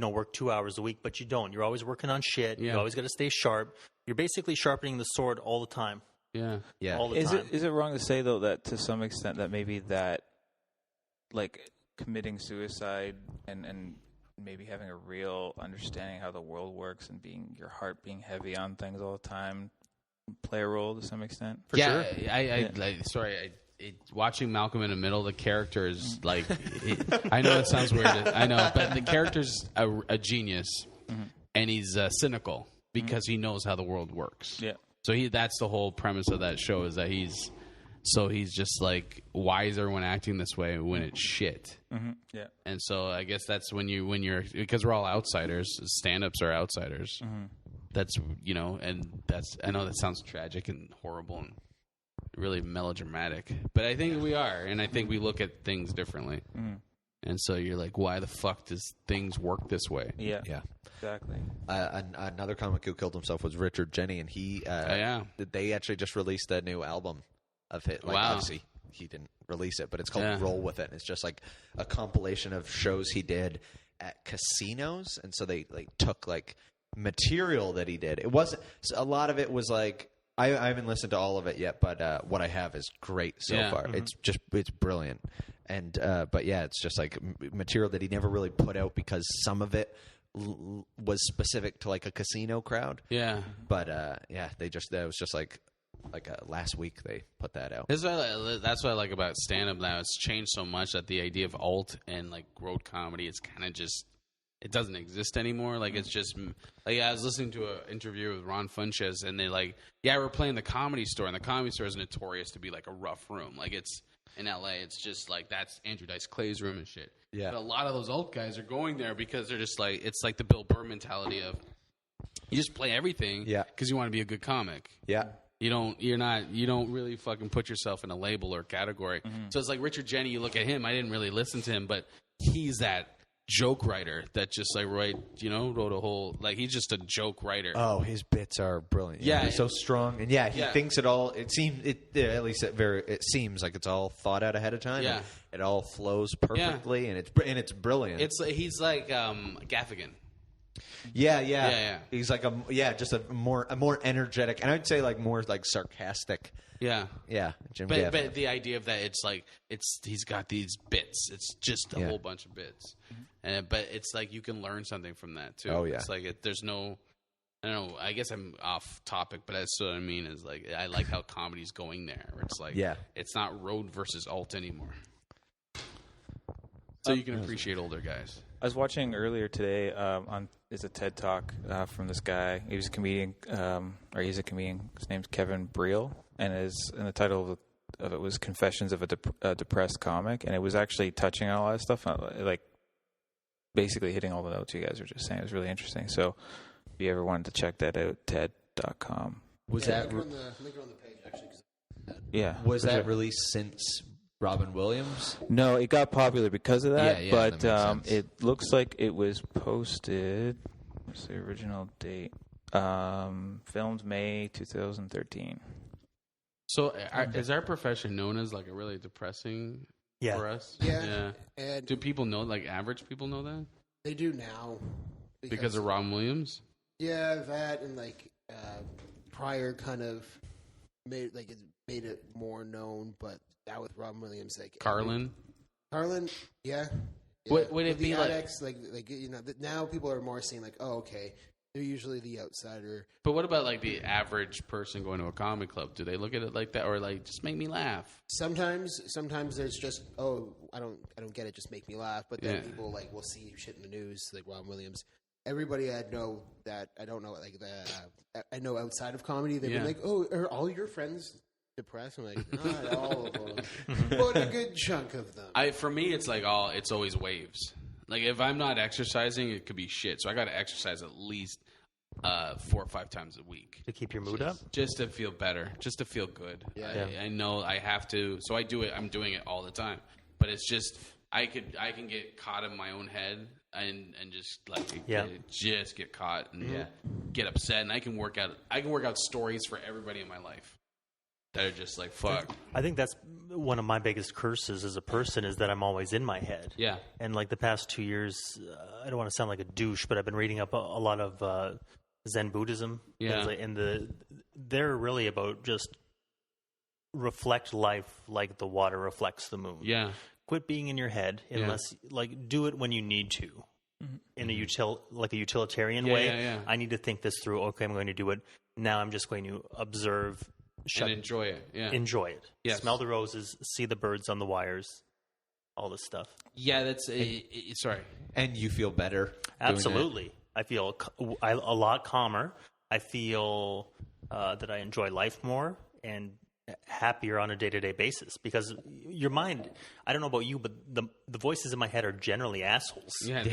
work 2 hours a week, but you don't. You're always working on shit. You always got to stay sharp. You're basically sharpening the sword all the time. Yeah. All the time. Is it wrong to say though that to some extent that maybe that like committing suicide and maybe having a real understanding how the world works and your heart being heavy on things all the time play a role to some extent? For sure. Watching Malcolm in the Middle, the character is like, I know it sounds weird. I know, but the character's a genius, and he's cynical because he knows how the world works. Yeah. So that's the whole premise of that show, is that he's just like, why is everyone acting this way when it's shit? Mm-hmm. Yeah. And so I guess that's when you're, because we're all outsiders. Stand-ups are outsiders. That's, and that's, I know that sounds tragic and horrible and really melodramatic, but I think we are, and I think we look at things differently. And so you're like, why the fuck does things work this way? Yeah. Yeah. Exactly. Another comic who killed himself was Richard Jenny, and they actually just released a new album of it. Like, obviously he didn't release it, but it's called Roll With It. And it's just like a compilation of shows he did at casinos, and so they like took like material that he did. It wasn't, a lot of it was like, I haven't listened to all of it yet, but what I have is great so far. It's brilliant. And but yeah, it's just like material that he never really put out because some of it was specific to like a casino crowd. Yeah. But that was just like last week they put that out. That's what I like about stand-up now. It's changed so much that the idea of alt and like road comedy, it's kind of just, it doesn't exist anymore. Like, it's just, like, I was listening to an interview with Ron Funches, and they like, we're playing the Comedy Store, and the Comedy Store is notorious to be like a rough room. Like, it's in LA, it's just like, that's Andrew Dice Clay's room and shit. Yeah. But a lot of those alt guys are going there because they're just like, it's like the Bill Burr mentality of, you just play everything because you want to be a good comic. Yeah. You don't really fucking put yourself in a label or category. So it's like Richard Jenny, you look at him, I didn't really listen to him, but he's that joke writer that just like wrote a whole, like, he's just a joke writer. Oh, his bits are brilliant. Yeah, they're so strong, and he thinks it all. It seems at least it seems like it's all thought out ahead of time. Yeah, it all flows perfectly, and it's brilliant. He's like Gaffigan. Yeah. He's like just a more energetic, and I'd say like more like sarcastic. Yeah. Jim Gaffigan. But the idea of that, it's like he's got these bits. It's just a whole bunch of bits, but it's like you can learn something from that too. Oh yeah. It's like there's no. I don't know. I guess I'm off topic, but that's what I mean. Is like I like how comedy's going there. Where it's like it's not road versus alt anymore. So you can appreciate older guys. I was watching earlier today it's a TED Talk from this guy. He was a comedian, or he's a comedian. His name's Kevin Briel, and the title of it was Confessions of a Depressed Comic, and it was actually touching on a lot of stuff, like basically hitting all the notes you guys were just saying. It was really interesting. So if you ever wanted to check that out, TED.com. Was that link on the page actually? Yeah. Was that released since Robin Williams? No, it got popular because of that. But that it looks like it was posted. What's the original date? Filmed May 2013. So, is our profession known as like a really depressing for us. Yeah. And do people know? Like average people know that? they do now Because of Robin Williams? Yeah, that and like prior kind of made it more known, but now with Robin Williams, like Carlin, yeah. Would it the be addicts, like now people are more seeing like, oh, okay, they're usually the outsider. But what about like the average person going to a comedy club? Do they look at it like that, or like just make me laugh? Sometimes there's just I don't get it, just make me laugh. But then people like will see shit in the news like Robin Williams. Everybody I know that I don't know like I know outside of comedy, they've been like, oh, are all your friends depressed? I'm like, not all of them, but a good chunk of them. For me, it's like it's always waves. Like if I'm not exercising, it could be shit. So I got to exercise at least 4 or 5 times a week to keep your mood up, just to feel better, just to feel good. Yeah. I know I have to, so I do it. I'm doing it all the time, but it's just I can get caught in my own head and just like just get caught and get upset, and I can work out stories for everybody in my life that are just like fuck. I think that's one of my biggest curses as a person is that I'm always in my head. Yeah. And like the past 2 years, I don't want to sound like a douche, but I've been reading up a lot of Zen Buddhism. Yeah. And they're really about just reflect life like the water reflects the moon. Yeah. Quit being in your head unless like do it when you need to. In a utilitarian way. Yeah. I need to think this through. Okay, I'm going to do it. Now I'm just going to observe, and enjoy it. Yeah. Enjoy it. Yes. Smell the roses, see the birds on the wires, all this stuff. Yeah, that's sorry. And you feel better. Absolutely. I feel a lot calmer. I feel that I enjoy life more and happier on a day-to-day basis because your mind, I don't know about you, but the voices in my head are generally assholes. Yeah.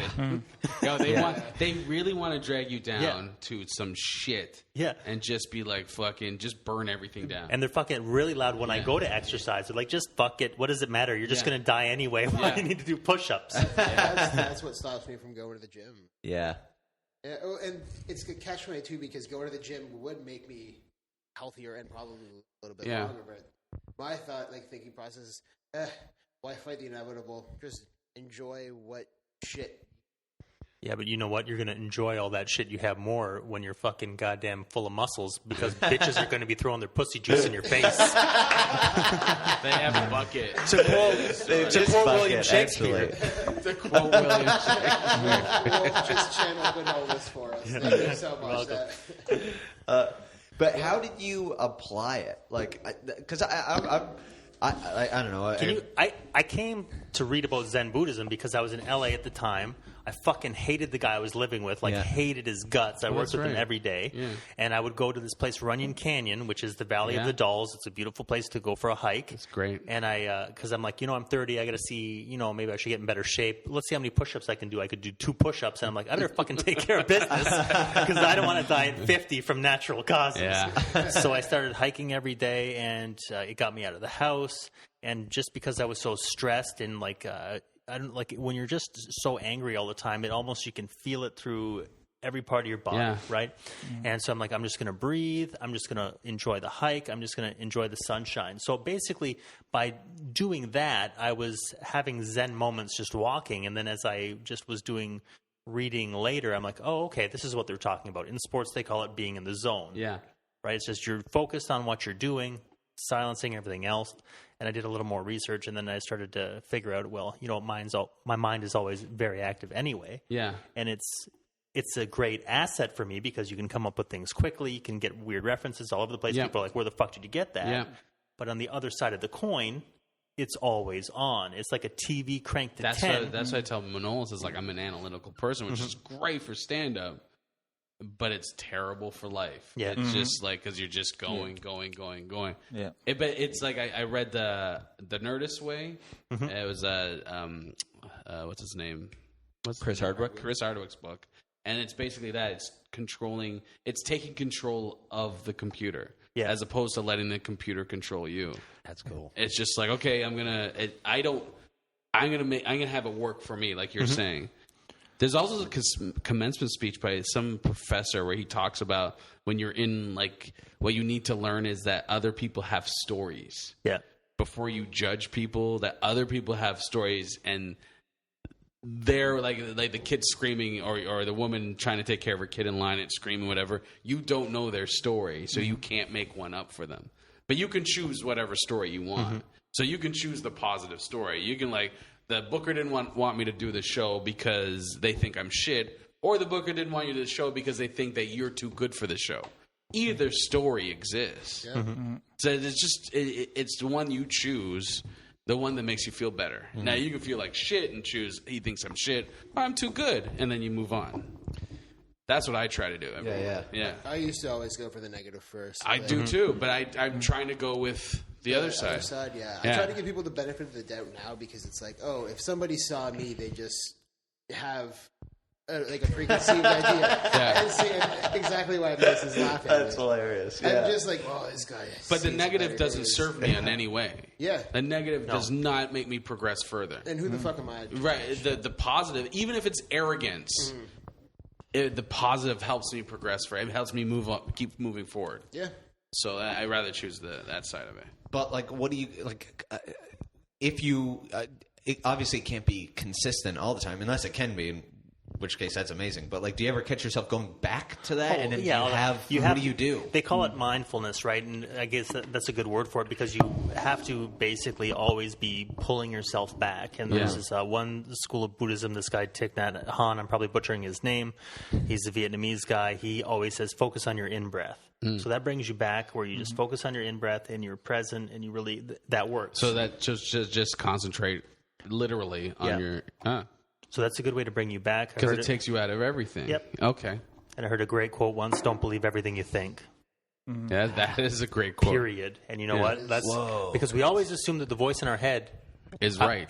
They really want to drag you down to some shit. Yeah. And just be like fucking just burn everything down. And they're fucking really loud when I go to exercise. They're like, just fuck it. What does it matter? You're just going to die anyway. Why do you need to do push-ups? That's what stops me from going to the gym. Yeah. And it's a catch-22 because going to the gym would make me healthier and probably a little bit longer. But my thinking process is, why fight the inevitable? Just enjoy what shit. Yeah, but you know what? You're going to enjoy all that shit you have more when you're fucking goddamn full of muscles because bitches are going to be throwing their pussy juice in your face. They have a bucket. To quote William Shakespeare. To quote William Shakespeare. Wolf just channeled Manolis for us. Thank you so much. But how did you apply it? Like, because I don't know. I came to read about Zen Buddhism because I was in LA at the time. I fucking hated the guy I was living with, hated his guts. I worked with him every day. Yeah. And I would go to this place, Runyon Canyon, which is the Valley of the Dolls. It's a beautiful place to go for a hike. It's great. And because I'm like, I'm 30, I got to see, maybe I should get in better shape. Let's see how many push-ups I can do. I could do 2 push-ups. And I'm like, I better fucking take care of business because I don't want to die at 50 from natural causes. Yeah. So I started hiking every day, and it got me out of the house. And just because I was so stressed and I don't like when you're just so angry all the time, you can feel it through every part of your body, right? Mm-hmm. And so I'm like, I'm just going to breathe. I'm just going to enjoy the hike. I'm just going to enjoy the sunshine. So basically, by doing that, I was having Zen moments just walking. And then as I just was doing reading later, I'm like, oh, okay, this is what they're talking about. In sports, they call it being in the zone. Yeah. Right? It's just you're focused on what you're doing, silencing everything else. And I did a little more research, and then I started to figure out, my mind is always very active anyway. Yeah. And it's a great asset for me because you can come up with things quickly. You can get weird references all over the place. Yeah. People are like, where the fuck did you get that? Yeah. But on the other side of the coin, it's always on. It's like a TV cranked to 10. That's what I tell Manolis is like, I'm an analytical person, which is great for stand-up. But it's terrible for life. Yeah, it's just like because you're just going. Yeah, but it's like I read the Nerdist Way. Mm-hmm. It was what's his name? Chris Hardwick. Chris Hardwick's book, and it's basically that it's taking control of the computer, as opposed to letting the computer control you. That's cool. It's just like okay, I'm gonna have it work for me, like you're saying. There's also a commencement speech by some professor where he talks about when you're in, what you need to learn is that other people have stories. Yeah. before you judge people, that other people have stories and they're like the kid screaming or the woman trying to take care of her kid in line and screaming, whatever. You don't know their story, so you can't make one up for them. But you can choose whatever story you want. So you can choose the positive story. You can the booker didn't want me to do the show because they think I'm shit, or the booker didn't want you to do the show because they think that you're too good for the show. Either story exists. Yeah. So it's just it's the one you choose. The one that makes you feel better. Now, you can feel like shit and choose, he thinks I'm shit, or I'm too good, and then you move on. That's what I try to do. Yeah. I used to always go for the negative first. I do too, but I'm trying to go with the other side. I try to give people the benefit of the doubt now because it's like, oh, if somebody saw me, they just have a preconceived idea. And see exactly why Mayce is laughing. That's hilarious. Yeah. I'm just like, oh, this guy. But the negative doesn't serve me in any way. Yeah. The negative does not make me progress further. And who the fuck am I? Right. The positive, even if it's arrogance, the positive helps me progress further. It helps me move up, keep moving forward. Yeah. So I'd rather choose that side of it. But what do you if you it obviously can't be consistent all the time, unless it can be. In which case, that's amazing. But do you ever catch yourself going back to that? And then what do you do? They call it mindfulness, right? And I guess that's a good word for it because you have to basically always be pulling yourself back. And there's this one school of Buddhism, this guy Thich Nhat Hanh, I'm probably butchering his name. He's a Vietnamese guy. He always says, focus on your in-breath. So that brings you back where you just focus on your in-breath and you're present and you really, that works. So that just concentrate literally on your... So that's a good way to bring you back. Because it takes you out of everything. Yep. Okay. And I heard a great quote once, don't believe everything you think. Yeah, that is a great quote. Period. And you know what? That's because we always assume that the voice in our head is right.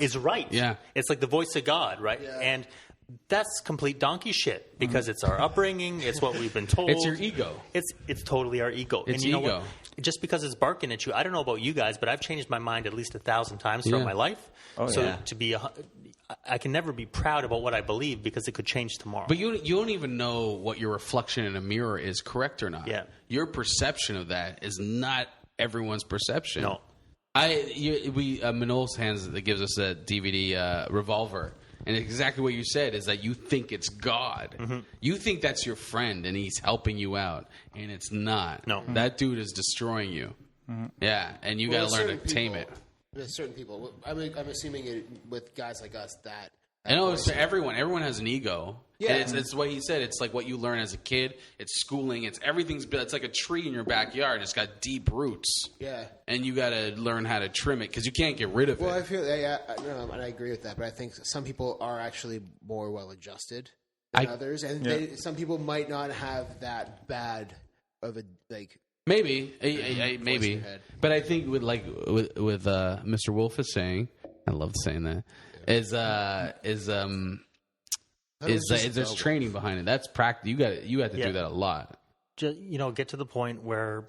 Yeah. It's like the voice of God, right? Yeah. And that's complete donkey shit because it's our upbringing, it's what we've been told. It's your ego. It's totally our ego. It's and you know ego. What? Just because it's barking at you, I don't know about you guys, but I've changed my mind at least 1,000 times throughout my life. To be I can never be proud about what I believe because it could change tomorrow. But you don't even know what your reflection in a mirror is correct or not. Yeah. Your perception of that is not everyone's perception. No. Manolis Hands that gives us a DVD Revolver, and exactly what you said is that you think it's God. You think that's your friend and he's helping you out, and it's not. No. That dude is destroying you. Yeah, and you got to learn to tame it. There's certain people. I'm assuming it with guys like us that. I know it's for everyone. Everyone has an ego. Yeah, and it's what he said. It's like what you learn as a kid. It's schooling. It's everything's. It's like a tree in your backyard. It's got deep roots. Yeah, and you got to learn how to trim it because you can't get rid of it. Well, I feel and I agree with that. But I think some people are actually more well adjusted than others, and some people might not have that bad of a Maybe, maybe, but I think with Mr. Wolf is saying, I love saying that, is there's training behind it. That's practice. You have to do that a lot. Just, get to the point where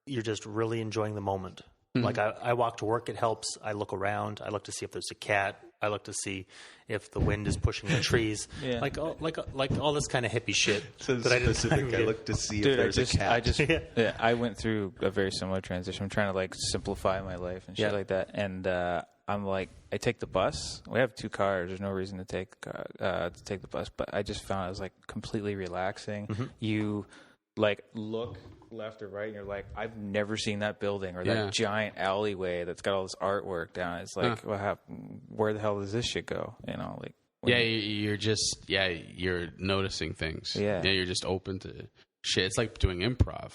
you're just really enjoying the moment. Like I walk to work, it helps. I look around. I look to see if there's a cat. I look to see if the wind is pushing the trees. Like all this kind of hippie shit. So specific. I look to see if there's a cat. I went through a very similar transition. I'm trying to simplify my life and shit like that. And I'm like, I take the bus. We have 2 cars. There's no reason to take the bus. But I just found it was completely relaxing. You look left or right, and you're like, I've never seen that building or that giant alleyway that's got all this artwork down. It's like, what happened? Where the hell does this shit go? You're noticing things. Yeah, you're just open to shit. It's like doing improv.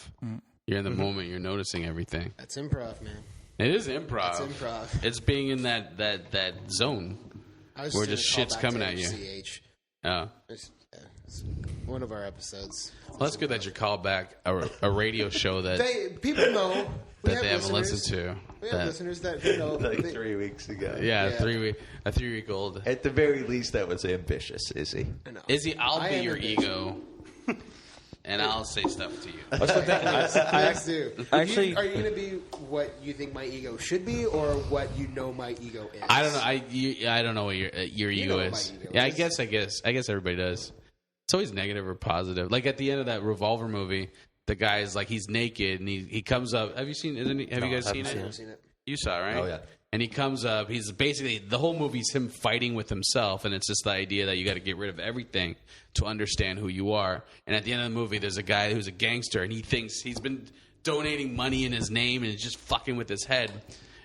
You're in the moment. You're noticing everything. That's improv, man. It is improv. It's improv. It's being in that zone where just shit's coming at you. Oh. It's one of our episodes. Well, that's good that you called back a radio show that people know that they haven't listened to. We have listeners that know. 3 weeks ago. Yeah. A 3-week-old. At the very least, that was ambitious, Izzy. Izzy, I'll be your ego, and I'll say stuff to you. Let's do. Actually, are you going to be what you think my ego should be, or what you know my ego is? I don't know. I don't know what your ego is. I guess everybody does. It's always negative or positive. Like at the end of that Revolver movie, the guy's he's naked and he comes up. Have you seen? Have you guys seen it? I've never seen it. You saw it, right? Oh yeah. And he comes up. He's basically the whole movie's him fighting with himself, and it's just the idea that you got to get rid of everything to understand who you are. And at the end of the movie, there's a guy who's a gangster, and he thinks he's been donating money in his name, and it's just fucking with his head.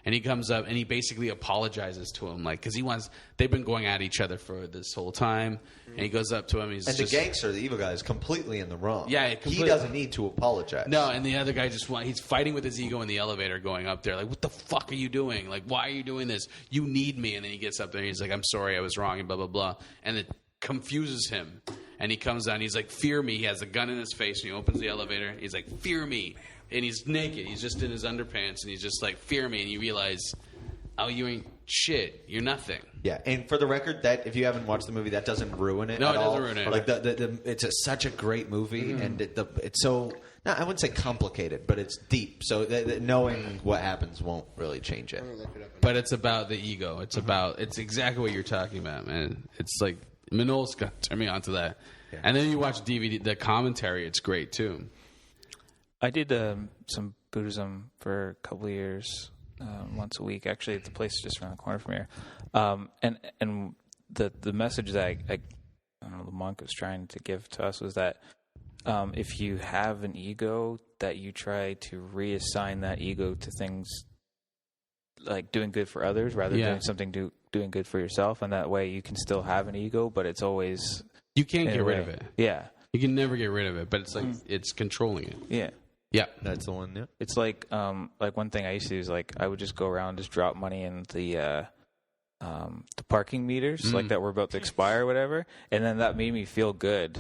And he comes up and he basically apologizes to him, like, because they've been going at each other for this whole time. And he goes up to him. And the gangster, the evil guy, is completely in the wrong. Yeah, he doesn't need to apologize. No, and the other guy he's fighting with his ego in the elevator going up there. Like, what the fuck are you doing? Like, why are you doing this? You need me. And then he gets up there and he's like, I'm sorry, I was wrong, and blah, blah, blah. And it confuses him. And he comes down. He's like, fear me. He has a gun in his face, and he opens the elevator. He's like, fear me. And he's naked. He's just in his underpants, and he's just like, fear me. And you realize, oh, you ain't shit. You're nothing. Yeah, and for the record, that if you haven't watched the movie, that doesn't ruin it. No, at it doesn't all. ruin it. Like it's such a great movie, and it's so. No, I wouldn't say complicated, but it's deep. So knowing what happens won't really change it. But it's about the ego. It's it's exactly what you're talking about, man. It's like Manolis turned me onto that. Yeah. And then you watch DVD, the commentary. It's great too. I did some Buddhism for a couple of years, once a week. Actually, the place is just around the corner from here. And the message that I don't know, the monk was trying to give to us was that if you have an ego, that you try to reassign that ego to things like doing good for others rather than doing something doing good for yourself, and that way you can still have an ego, but it's always you can't get rid of it. Yeah, you can never get rid of it, but it's like it's controlling it. Yeah. Yeah, that's the one. Yeah, it's like one thing I used to do is like I would just go around, just drop money in the parking meters like that were about to expire or whatever, and then that made me feel good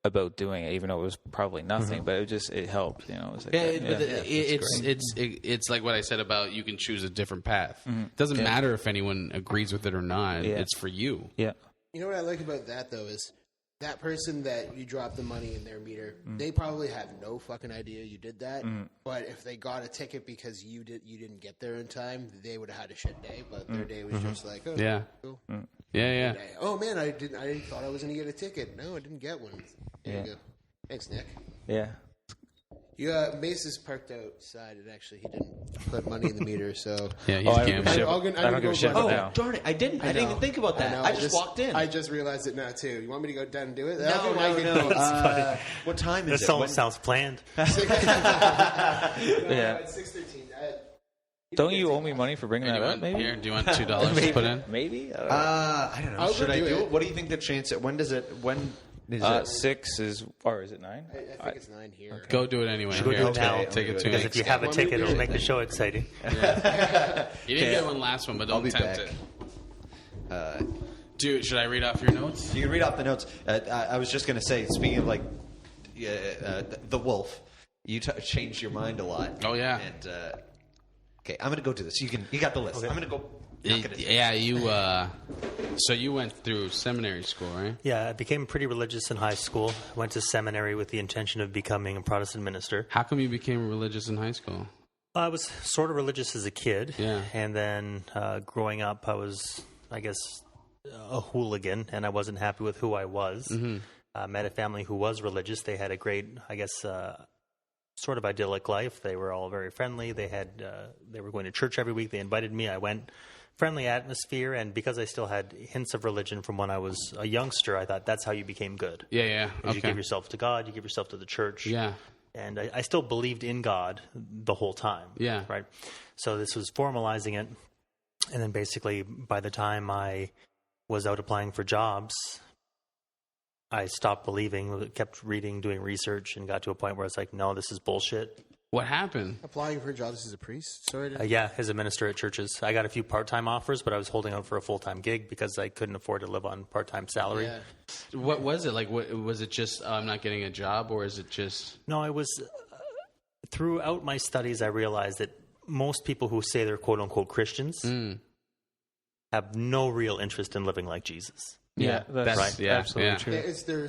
about doing it, even though it was probably nothing, but it helped. You know, it was like it's like what I said about you can choose a different path. It doesn't matter if anyone agrees with it or not. Yeah. It's for you. Yeah. You know what I like about that though is that person that you drop the money in their meter, they probably have no fucking idea you did that. But if they got a ticket because you didn't get there in time, they would have had a shit day. But their day was just like, oh, yeah, cool. Yeah. Oh man, I thought I was gonna get a ticket. No, I didn't get one. There you go. Thanks, Nick. Yeah. Mace is parked outside, and actually he didn't put money in the meter, so yeah, he's I don't give a shit now. Darn it! I didn't even think about that. I just walked in. I just realized it now too. You want me to go down and do it? No. What time is it? This sounds planned. Yeah. It's 6:13. Don't you owe me money for bringing that up? Maybe. Here, do you want $2 to put in? Maybe. I don't know. Should I do it? What do you think the chance? When is it? 6 is, or is it 9? I think it's 9 here. Okay. Go do it anyway. Go do it now. Take it because if you have a ticket, it'll make the show exciting. Yeah. You didn't get one last one, but don't tempt it. Dude, should I read off your notes? You can read off the notes. I was just going to say, speaking of like the wolf, you changed your mind a lot. Oh yeah. And okay, I'm going to go do this. You got the list. Okay. I'm going to go. Yeah, you. So you went through seminary school, right? Yeah, I became pretty religious in high school. Went to seminary with the intention of becoming a Protestant minister. How come you became religious in high school? I was sort of religious as a kid. Yeah. And then growing up, I was, I guess, a hooligan, and I wasn't happy with who I was. Met a family who was religious. They had a great, I guess, sort of idyllic life. They were all very friendly. They were going to church every week. They invited me. I went. Friendly atmosphere, and because I still had hints of religion from when I was a youngster, I thought that's how you became good. Yeah. Okay. You give yourself to God, you give yourself to the church. Yeah. And I still believed in God the whole time. Yeah. Right? So this was formalizing it. And then basically by the time I was out applying for jobs, I stopped believing, kept reading, doing research, and got to a point where I was like, no, this is bullshit. What happened? Applying for jobs as a priest? Sorry. Yeah, as a minister at churches. I got a few part-time offers, but I was holding out for a full-time gig because I couldn't afford to live on part-time salary. Yeah. What was it? Like, was it just, I'm not getting a job, or is it just... No, it was... throughout my studies, I realized that most people who say they're quote-unquote Christians have no real interest in living like Jesus. Yeah, that's right. Yeah, absolutely true. That's their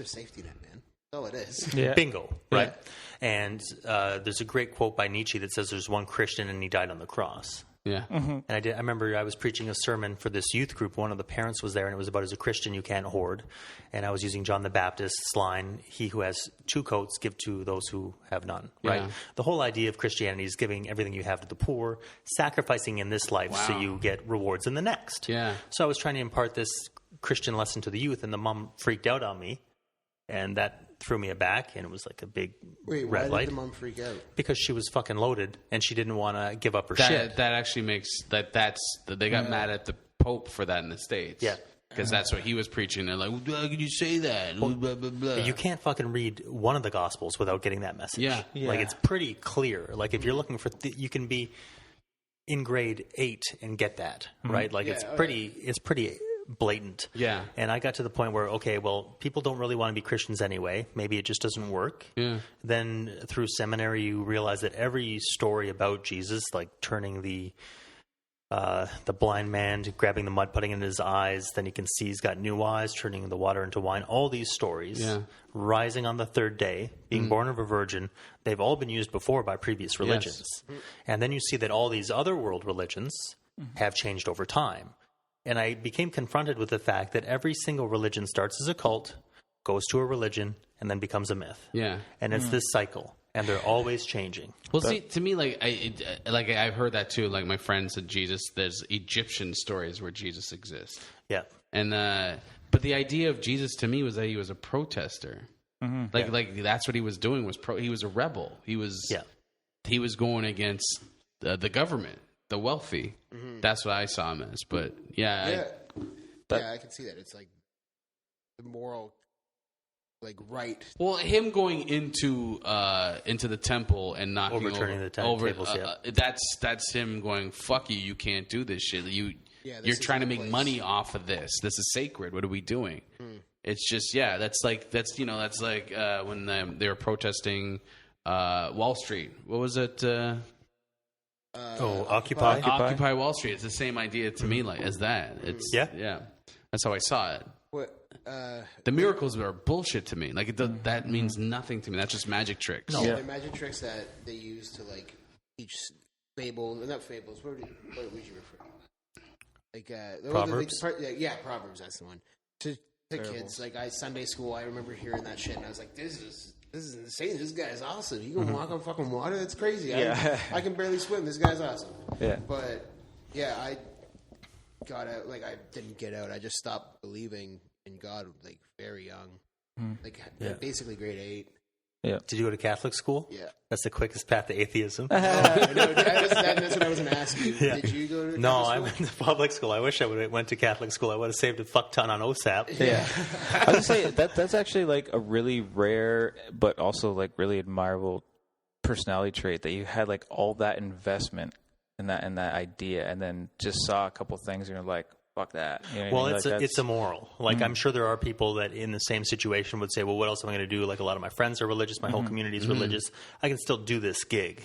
safety net, man. Oh, it is. Yeah. Bingo, right? And there's a great quote by Nietzsche that says there's one Christian and he died on the cross. Yeah. And I remember I was preaching a sermon for this youth group. One of the parents was there, and it was about, as a Christian, you can't hoard. And I was using John the Baptist's line, he who has 2 coats, give to those who have none, right? Yeah. The whole idea of Christianity is giving everything you have to the poor, sacrificing in this life so you get rewards in the next. Yeah. So I was trying to impart this Christian lesson to the youth, and the mom freaked out on me, and that threw me aback, and it was like a big red light. Why did the mom freak out? Because she was fucking loaded, and she didn't want to give up her That shit. that actually makes they got mad at the Pope for that in the States. Yeah. Because that's what he was preaching. They're like, well, how could you say that? Blah, blah, blah. You can't fucking read one of the Gospels without getting that message. Yeah. Like, it's pretty clear. Like, if you're looking for, you can be in grade 8 and get that, right? Like, it's pretty blatant. Yeah. And I got to the point where, okay, well, people don't really want to be Christians anyway. Maybe it just doesn't work. Yeah. Then through seminary, you realize that every story about Jesus, like turning the blind man, grabbing the mud, putting it in his eyes, then you can see he's got new eyes, turning the water into wine. All these stories, rising on the 3rd day, being born of a virgin, they've all been used before by previous religions. Yes. And then you see that all these other world religions have changed over time. And I became confronted with the fact that every single religion starts as a cult, goes to a religion, and then becomes a myth. Yeah. And it's this cycle. And they're always changing. Well, see, to me, I've heard that too. Like, my friend said, there's Egyptian stories where Jesus exists. Yeah. And but the idea of Jesus to me was that he was a protester. Like that's what he was doing. He was a rebel. He was going against the government, the wealthy. That's what I saw him as. But I can see that. It's like the moral. Like right. Well, him going into the temple and knocking overturning the tables. That's him going, "Fuck you! You can't do this shit. You're trying to make money off of this. This is sacred. What are we doing?" It's just that's like when they were protesting Wall Street. What was it? Occupy Wall Street. It's the same idea to me as that. It's That's how I saw it. What? The miracles are bullshit to me. Like that means nothing to me. That's just magic tricks. No, they're magic tricks that they use to like teach not fables. What would you refer? Like Proverbs. Proverbs. That's the one. To kids, like Sunday school, I remember hearing that shit, and I was like, "This is insane. This guy is awesome. He can walk on fucking water. That's crazy. Yeah. I can barely swim. This guy's awesome." Yeah. But I got out. Like I didn't get out. I just stopped believing in God like very young, basically grade 8. Yeah. Did you go to Catholic school? Yeah. That's the quickest path to atheism. That's what I was going to ask you. Yeah. Did you go to No, Catholic I went to public school. I wish I would have went to Catholic school. I would have saved a fuck ton on OSAP. Yeah. I was going to say, that's actually like a really rare, but also like really admirable personality trait that you had like all that investment in that idea and then just saw a couple things and you're like, fuck that. You know what I mean? It's immoral. Like, I'm sure there are people that in the same situation would say, well, what else am I going to do? Like, a lot of my friends are religious. My whole community is religious. I can still do this gig.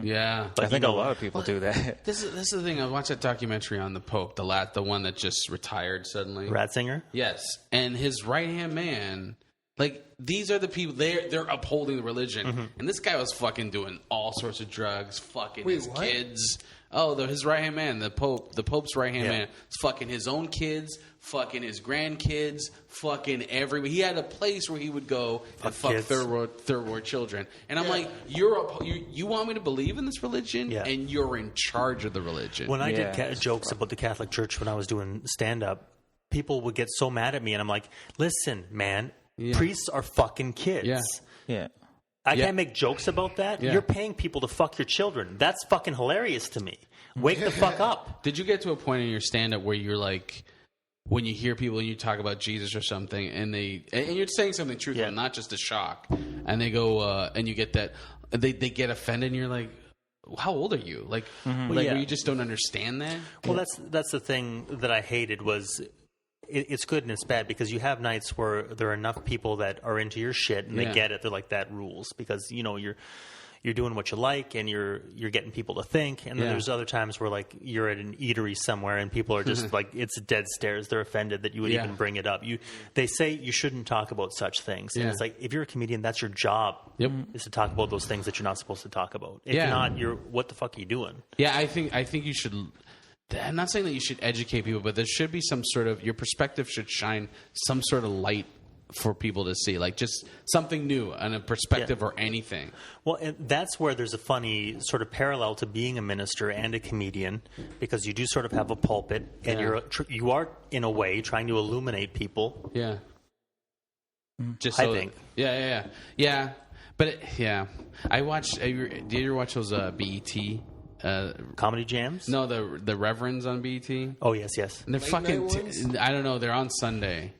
Yeah. But I think a lot of people do that. This is the thing. I watched that documentary on the Pope, the one that just retired suddenly. Ratzinger? Yes. And his right-hand man, like, these are the people, they're upholding the religion. And this guy was fucking doing all sorts of drugs, fucking his kids. Oh, his right-hand man, the Pope's right-hand man, is fucking his own kids, fucking his grandkids, fucking everybody. He had a place where he would go and fuck third world children. And I'm like, you want me to believe in this religion? Yeah. And you're in charge of the religion. When I did jokes about the Catholic Church when I was doing stand-up, people would get so mad at me, and I'm like, listen, man, priests are fucking kids. Yeah. Yeah. I can't make jokes about that. Yeah. You're paying people to fuck your children. That's fucking hilarious to me. Wake the fuck up. Did you get to a point in your stand-up where you're like, when you hear people and you talk about Jesus or something, and you're saying something truthful, not just a shock, and they go, and you get that, they get offended, and you're like, how old are you? Like, where you just don't understand that? Well, that's the thing that I hated was... It's good and it's bad because you have nights where there are enough people that are into your shit and they get it. They're like, that rules because, you're you're doing what you like and you're getting people to think. And then there's other times where like you're at an eatery somewhere and people are just like, it's dead stares. They're offended that you would even bring it up. They say you shouldn't talk about such things. And it's like, if you're a comedian, that's your job is to talk about those things that you're not supposed to talk about. If not, what the fuck are you doing? Yeah, I think you should. I'm not saying that you should educate people, but there should be some sort of, your perspective should shine some sort of light for people to see, like just something new and a perspective or anything. Well, and that's where there's a funny sort of parallel to being a minister and a comedian, because you do sort of have a pulpit and you are in a way trying to illuminate people. Yeah. Just I think. Yeah. But I watched. Did you ever watch those BET? Comedy jams? No, the Reverends on BET. Oh yes. And they're Late fucking. night ones? I don't know. They're on Sunday.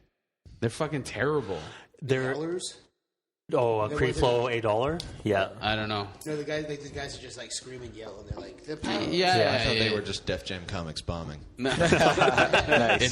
They're fucking terrible. They're Dollars? a free flow $8. Yeah. I don't know. No, the guys are just like scream and yell, and they're like, the power. I thought they were just Def Jam Comics bombing. In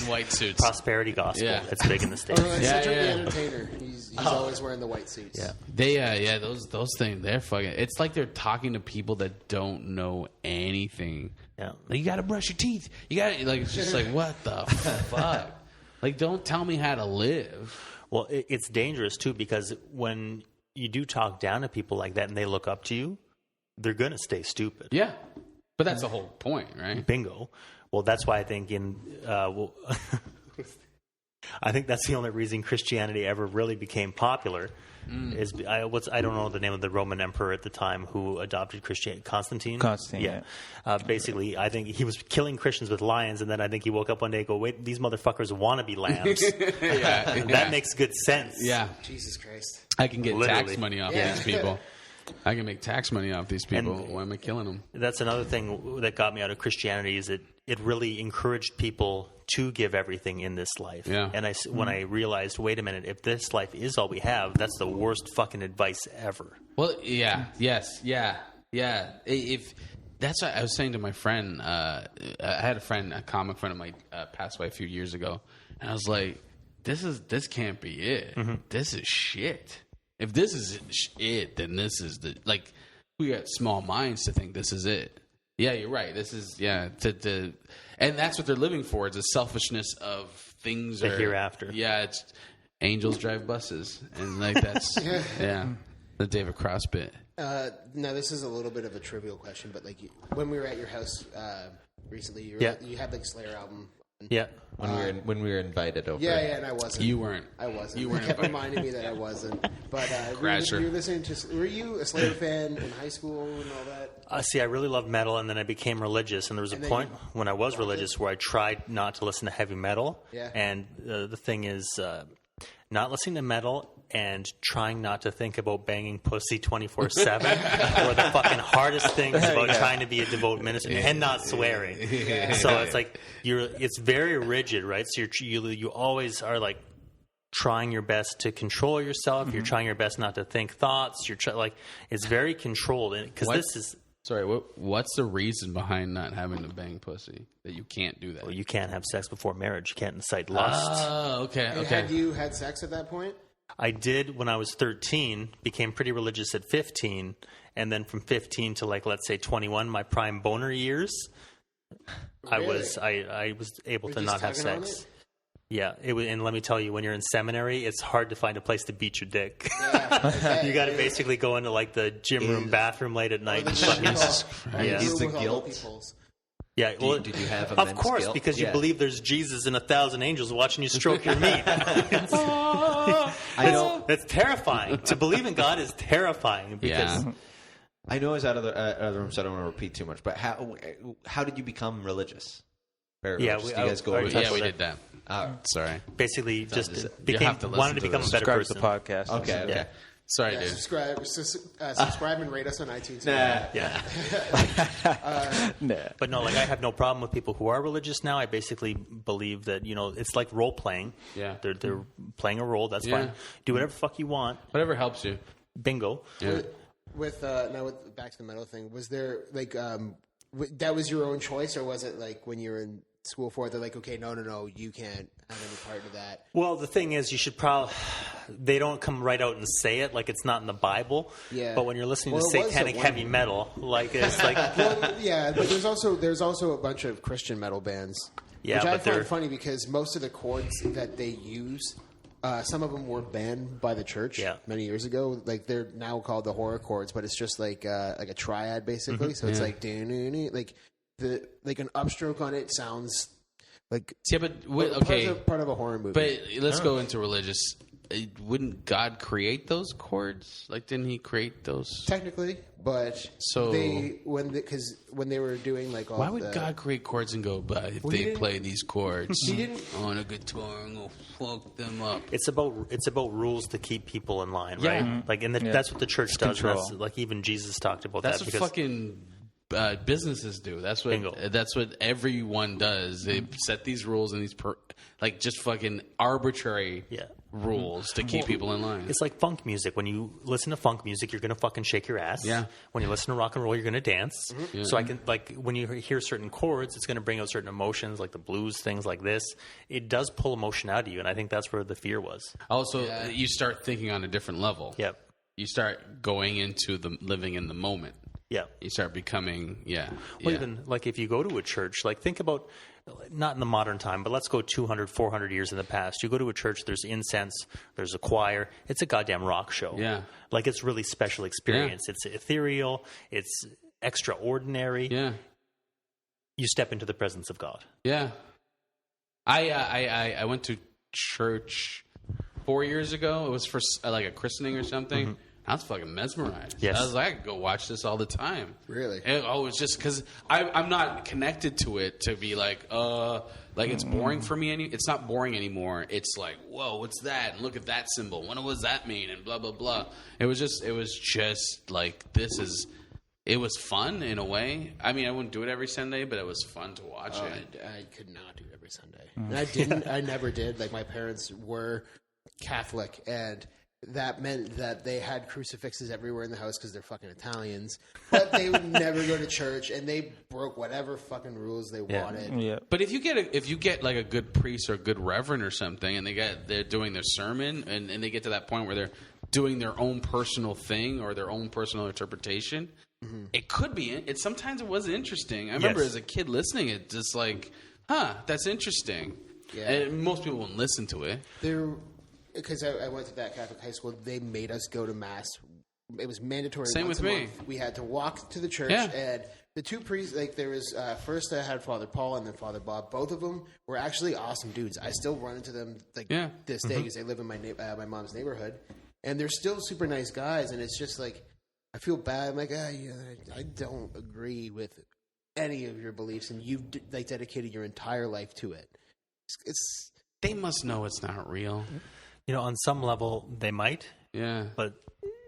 white suits. Prosperity gospel. Yeah. It's big in the States. Oh, no, it's Cedric the Entertainer. He's always wearing the white suits. Yeah. They those things, they're fucking. It's like they're talking to people that don't know anything. Yeah. Like, you got to brush your teeth. You got like, it's just like, what the fuck? Like, don't tell me how to live. Well, it's dangerous too, because when you do talk down to people like that and they look up to you, they're going to stay stupid. Yeah. But that's the whole point, right? Bingo. Well, that's why I think I think that's the only reason Christianity ever really became popular. Is I don't know the name of the Roman emperor at the time who adopted Christianity. Constantine. Yeah. Basically, I think he was killing Christians with lions, and then I think he woke up one day and go, "Wait, these motherfuckers want to be lambs." That makes good sense. Yeah. Jesus Christ. I can get Literally. tax money off these people. I can make tax money off these people. Why am I killing them? That's another thing that got me out of Christianity, is it really encouraged people to give everything in this life. Yeah. And when I realized, wait a minute, if this life is all we have, that's the worst fucking advice ever. Well, yeah. If that's what I was saying to my friend. I had a comic friend of mine passed away a few years ago, and I was like, this can't be it. Mm-hmm. This is shit. If this is it, then this is we got small minds to think this is it. Yeah, you're right. This is and that's what they're living for. It's a selfishness of things. The hereafter. Yeah, it's angels drive buses, and like that's the David Cross bit. Now, this is a little bit of a trivial question, but like when we were at your house recently, you had like Slayer album. Yeah. When we were invited over. Yeah, and I wasn't. You weren't. I wasn't. You weren't. You kept reminding me that I wasn't. But Crasher. you were listening to. Were you a Slayer fan in high school and all that? See, I really loved metal, and then I became religious. And there was a point when I was religious where I tried not to listen to heavy metal. Yeah. And the thing is, not listening to metal and trying not to think about banging pussy 24/7 were the fucking hardest things about trying to be a devout minister and not swearing. So it's like it's very rigid, right? So you always are like trying your best to control yourself. Mm-hmm. You're trying your best not to think thoughts. It's very controlled, because this is. Sorry, what's the reason behind not having to bang pussy? That you can't do that? Well, you can't have sex before marriage. You can't incite lust. Oh, okay. And had you had sex at that point? I did when I was 13, became pretty religious at 15, and then from 15 to let's say 21, my prime boner years, Really? I was able to you not have just tugging on sex. Yeah, and let me tell you, when you're in seminary, it's hard to find a place to beat your dick. Yeah, You got to basically go into the gym room, bathroom late at night. And fucking, Is the guilt? Yeah, well, did you have of course, because you believe there's Jesus and 1,000 angels watching you stroke your meat. I know. That's terrifying. To believe in God is terrifying. Because I know I was out of the room, so I don't want to repeat too much. But how did you become religious? Very religious. Do you guys go over that? Yeah, we did that. Sorry. Basically, just have to listen wanted to to become this. a better person. The podcast. Okay. Yeah. Sorry, Yeah, dude. subscribe and rate us on iTunes. Yeah. Nah. But no, I have no problem with people who are religious now. I basically believe that, it's like role playing. Yeah. They're playing a role. That's fine. Do whatever the fuck you want. Whatever helps you. Bingo. Yeah. With back to the metal thing, was there that was your own choice, or was it when you were in school for it, they're like, okay, no, you can't have any part of that? Well, the thing is, you should probably... they don't come right out and say it like it's not in the Bible. Yeah. But when you're listening Well, to it was satanic at one heavy point. metal, like it's like Well, yeah, but there's also a bunch of Christian metal bands, Yeah, which I but they're- find funny because most of the chords that they use, some of them were banned by the church many years ago. Like they're now called the horror chords, but it's just like a triad basically. So it's like like an upstroke on it sounds like but okay. part of a horror movie. But let's go into religious. Wouldn't God create those chords? Like, didn't He create those? Technically, but So- because when they were doing like all Why would the, God create chords and go, but if Well, he they didn't- play these chords He didn't- on a guitar, I'm gonna fuck them up. it's about rules to keep people in line, Yeah. right? Like, and that's what the church does. And control. that's, like even Jesus talked about That's that. what because fucking businesses do. That's Bingo. what everyone does. They set these rules and these just fucking arbitrary rules to keep people in line. It's like funk music. When you listen to funk music, you're gonna fucking shake your ass. Yeah. When you listen to rock and roll, you're gonna dance. So I can when you hear certain chords, it's gonna bring out certain emotions, like the blues, things like this. It does pull emotion out of you, and I think that's where the fear was. Also, you start thinking on a different level. Yep. You start going into the living in the moment. Yeah. You start becoming, Well, even like if you go to a church, like think about, not in the modern time, but let's go 200, 400 years in the past. You go to a church, there's incense, there's a choir. It's a goddamn rock show. Yeah. Like it's really special experience. It's ethereal. It's extraordinary. Yeah. You step into the presence of God. Yeah. I went to church 4 years ago. It was for like a christening or something. I was fucking mesmerized. Yes. I was like, I could go watch this all the time. Really? It's just because I'm not connected to it to be like it's boring for me. It's not boring anymore. It's like, whoa, what's that? And look at that symbol. What does that mean? And blah, blah, blah. It was just like, it was fun in a way. I mean, I wouldn't do it every Sunday, but it was fun to watch it. I could not do it every Sunday. And I didn't. I never did. Like my parents were Catholic, and that meant that they had crucifixes everywhere in the house because they're fucking Italians. But they would never go to church, and they broke whatever fucking rules they wanted. Yeah. But if you get like a good priest or a good reverend or something, and they're doing their sermon, and they get to that point where they're doing their own personal thing or their own personal interpretation, it could be. Sometimes it was interesting. I remember as a kid listening, it just like, that's interesting. Yeah. And most people wouldn't listen to it. Because I went to that Catholic high school, they made us go to mass. It was mandatory. Same once with a me. month. We had to walk to the church, Yeah. and the two priests, like there was first I had Father Paul and then Father Bob. Both of them were actually awesome dudes. I still run into them this day because they live in my mom's neighborhood, and they're still super nice guys. And it's just like I feel bad. I'm like, I don't agree with any of your beliefs, and you've dedicated your entire life to it. They must know it's not real. You know, on some level, they might, Yeah. but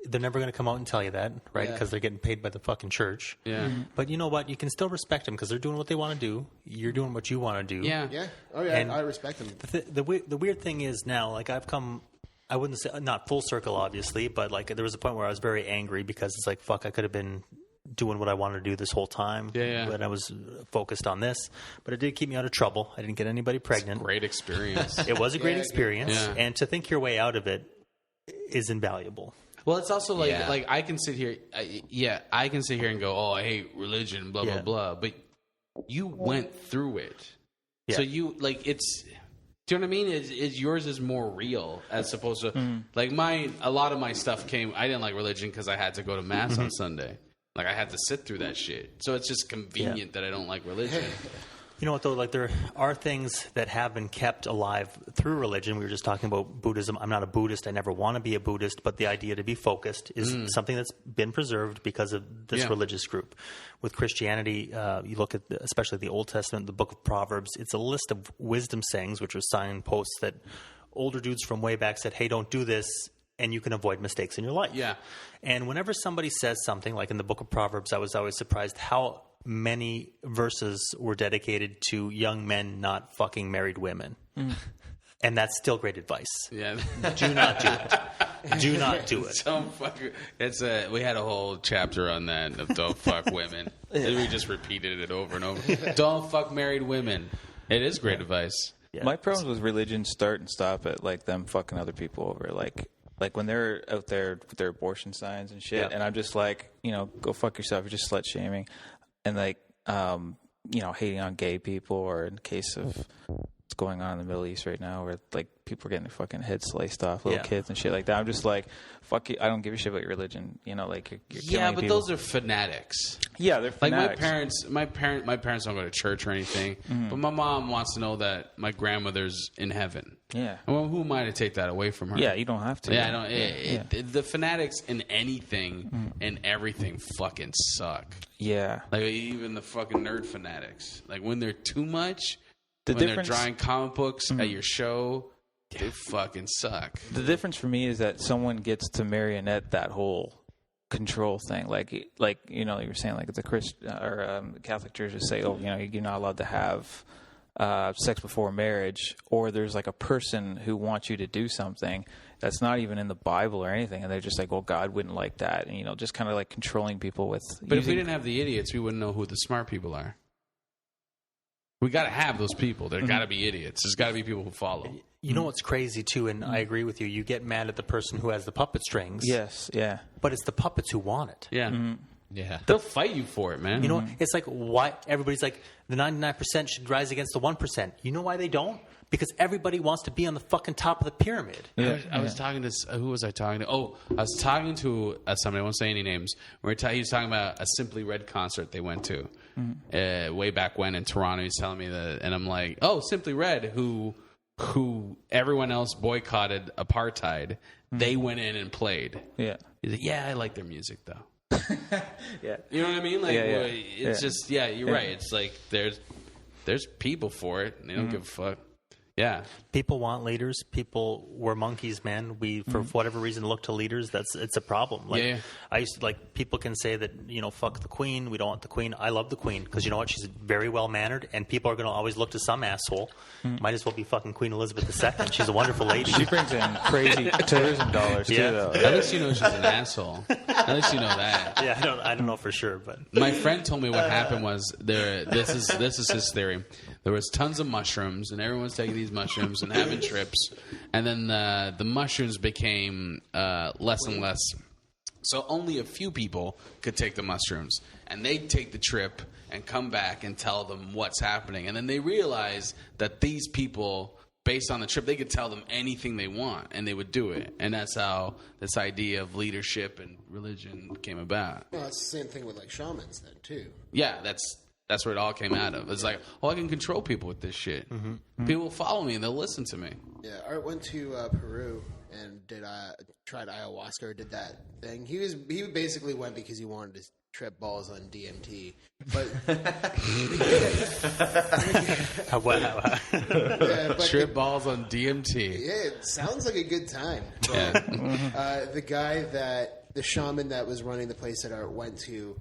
they're never going to come out and tell you that, right? Yeah. Because they're getting paid by the fucking church. Yeah. But you know what? You can still respect them because they're doing what they want to do. You're doing what you want to do. Yeah. Yeah. Oh yeah. And I respect them. The weird thing is now, like I've come, I wouldn't say not full circle, obviously, but like there was a point where I was very angry because it's like, fuck, I could have been doing what I wanted to do this whole time. Yeah. But I was focused on this. But it did keep me out of trouble. I didn't get anybody pregnant. Great experience. It was a great Yeah, experience, yeah. and to think your way out of it is invaluable. Well, it's also like Yeah. like I can sit here, I can sit here and go, oh, I hate religion, blah blah Yeah. blah. But you went through it, Yeah. so you like it's. Do you know what I mean? It's yours is more real as opposed to like mine. A lot of my stuff came. I didn't like religion because I had to go to mass on Sunday. Like I had to sit through that shit. So it's just convenient that I don't like religion. You know what, though? Like, there are things that have been kept alive through religion. We were just talking about Buddhism. I'm not a Buddhist. I never want to be a Buddhist. But the idea to be focused is something that's been preserved because of this Yeah. religious group. With Christianity, you look at, especially the Old Testament, the book of Proverbs, it's a list of wisdom sayings, which are signposts that older dudes from way back said, hey, don't do this, and you can avoid mistakes in your life. Yeah. And whenever somebody says something, like in the book of Proverbs, I was always surprised how many verses were dedicated to young men not fucking married women. And that's still great advice. Yeah. Do not do it. Do not do it. Don't fuck. We had a whole chapter on that of don't fuck women. And we just repeated it over and over. Don't fuck married women. It is great advice. Yeah. My problems with religion start and stop at like them fucking other people over. Like when they're out there with their abortion signs and shit, Yeah. and I'm just like, go fuck yourself. You're just slut shaming, and like, hating on gay people, or in case of what's going on in the Middle East right now, where like people are getting their fucking heads sliced off, little kids and shit like that. I'm just like, fuck you. I don't give a shit about your religion. Like you're killing but people. those are fanatics. Yeah, they're Like fanatics. my parents don't go to church or anything, but my mom wants to know that my grandmother's in heaven. Yeah. Well, who am I to take that away from her? Yeah, you don't have to. Yeah, I don't. The fanatics in anything and everything fucking suck. Yeah. Like even the fucking nerd fanatics. Like when they're too much, The when difference- they're drawing comic books at your show, they fucking suck. The difference for me is that someone gets to marionette that whole control thing. Like you were saying, like the Christian or Catholic churches say, you're not allowed to have sex before marriage, or there's like a person who wants you to do something that's not even in the Bible or anything, and they're just like, well, God wouldn't like that, and just kind of like controlling people with. But if we didn't have the idiots, we wouldn't know who the smart people are. We got to have those people. There got to be idiots. There's got to be people who follow. You know what's crazy too, and I agree with you. You get mad at the person who has the puppet strings. Yes, yeah. But it's the puppets who want it. Yeah. Yeah. They'll fight you for it, man. You know, it's like why everybody's like the 99% should rise against the 1%. You know why they don't? Because everybody wants to be on the fucking top of the pyramid. I was talking to who was I talking to? Oh, I was talking to somebody. I won't say any names. He was talking about a Simply Red concert they went to way back when in Toronto. He's telling me that, and I'm like, oh, Simply Red, who everyone else boycotted apartheid. They went in and played. Yeah. He's like, yeah, I like their music though. Yeah. You know what I mean? Like, Yeah. it's just, you're right. It's like there's people for it. And they don't give a fuck. Yeah. People want leaders. People were monkeys, man. We, for whatever reason, look to leaders. It's a problem. Like, Yeah. I used to, like, people can say that, fuck the Queen. We don't want the Queen. I love the Queen because you know what? She's very well mannered, and people are going to always look to some asshole. Might as well be fucking Queen Elizabeth II. She's a wonderful lady. She brings in crazy tourism dollars too, Yeah. though. At least you know she's an asshole. At least you know that. Yeah, I don't know for sure, but My friend told me what happened was this is his theory. There was tons of mushrooms, and everyone's taking these mushrooms and having trips, and then the mushrooms became less and less. So only a few people could take the mushrooms, and they'd take the trip and come back and tell them what's happening. And then they realized that these people, based on the trip, they could tell them anything they want, and they would do it. And that's how this idea of leadership and religion came about. Well, it's the same thing with like shamans then too. Yeah, that's where it all came out of. It's like, I can control people with this shit. People will follow me and they'll listen to me. Yeah, Art went to Peru and tried ayahuasca or did that thing. He basically went because he wanted to trip balls on DMT, but Trip balls on DMT. Yeah, it sounds like a good time. But, the shaman that was running the place that Art went to,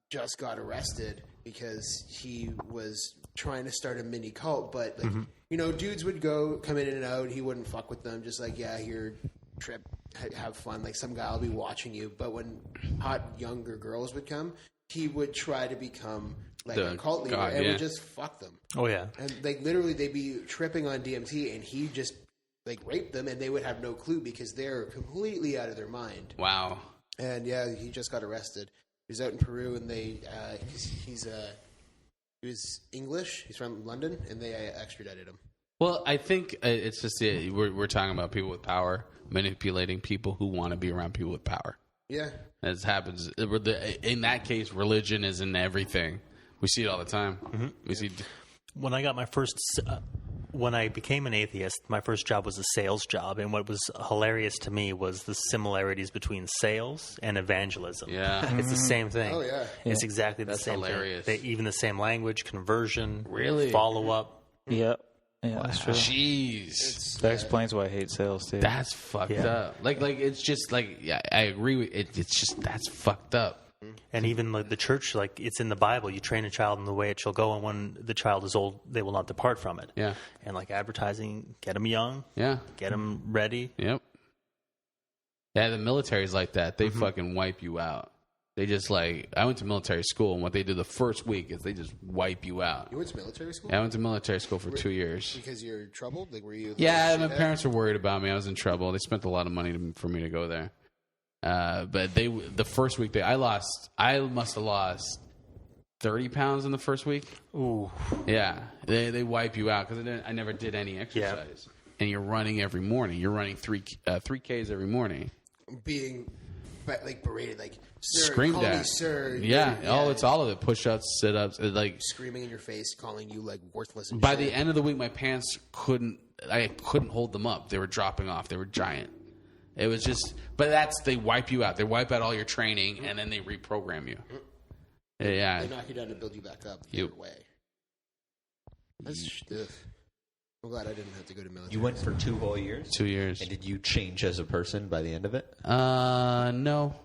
just got arrested because he was trying to start a mini cult. But dudes would come in and out. He wouldn't fuck with them. Just like, yeah, here, trip, have fun. Like some guy will be watching you. But when hot younger girls would come, he would try to become like a cult leader and would just fuck them. oh yeah, And like literally, they'd be tripping on DMT, and he just like raped them, and they would have no clue because they're completely out of their mind. Wow. And yeah, he just got arrested. He was out in Peru, and he was English. He's from London, and they extradited him. Well, I think it's just we're talking about people with power manipulating people who want to be around people with power. Yeah, As happens in that case, religion is in everything. We see it all the time. We see. when I got my first, when I became an atheist, my first job was a sales job, and what was hilarious to me was the similarities between sales and evangelism. Yeah. It's the same thing. Oh, yeah. It's exactly the That's same hilarious. thing. Even the same language, conversion, Really? follow up. Yep. Yeah, that's true. Jeez. That explains why I hate sales too. That's fucked up. Like it's just like, yeah, I agree with it. It's just, that's fucked up. And even like the church, like it's in the Bible, you train a child in the way it shall go, and when the child is old, they will not depart from it. Yeah. And like advertising, get them young, Yeah. get them ready. Yep. Yeah, the military's like that. They fucking wipe you out. They just like, I went to military school, and what they do the first week is they just wipe you out. You went to military school? Yeah, I went to military school for 2 years. Because you're troubled? Like, were you? Yeah, my parents were worried about me. I was in trouble. They spent a lot of money for me to go there. But the first week, I must have lost 30 pounds in the first week. Ooh. Yeah, they wipe you out because I never did any exercise. And you're running every morning. You're running 3Ks every morning. Being like berated, like sir, screamed call at. me sir. Yeah. Oh, it's all of it. Push-ups, sit-ups, like screaming in your face, calling you like worthless. And by shit. the end of the week, my pants I couldn't hold them up. They were dropping off. They were giant. It was just, but they wipe you out. They wipe out all your training, and then they reprogram you. Yeah. They knock you down to build you back up the other way. That's stiff. I'm glad I didn't have to go to military. You went for 2 whole years? 2 years. And did you change as a person by the end of it? No.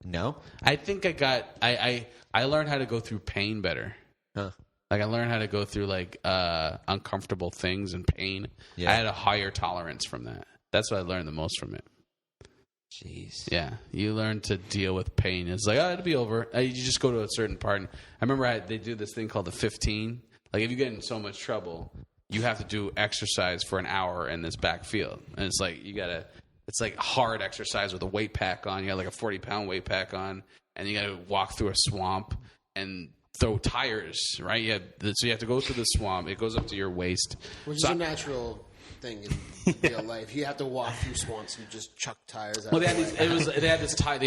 No? I think I learned how to go through pain better. Huh. Like I learned how to go through like uncomfortable things and pain. Yeah. I had a higher tolerance from that. That's what I learned the most from it. Jeez. Yeah, you learn to deal with pain. It's like, oh, it'll be over. You just go to a certain part. And I remember they do this thing called the 15. Like if you get in so much trouble, you have to do exercise for an hour in this backfield. And it's like it's like hard exercise with a weight pack on. You got like a 40-pound weight pack on, and you got to walk through a swamp and throw tires, right? So you have to go through the swamp. It goes up to your waist. Which is a natural thing in real life. You have to walk through swamps and just chuck tires out. Well, they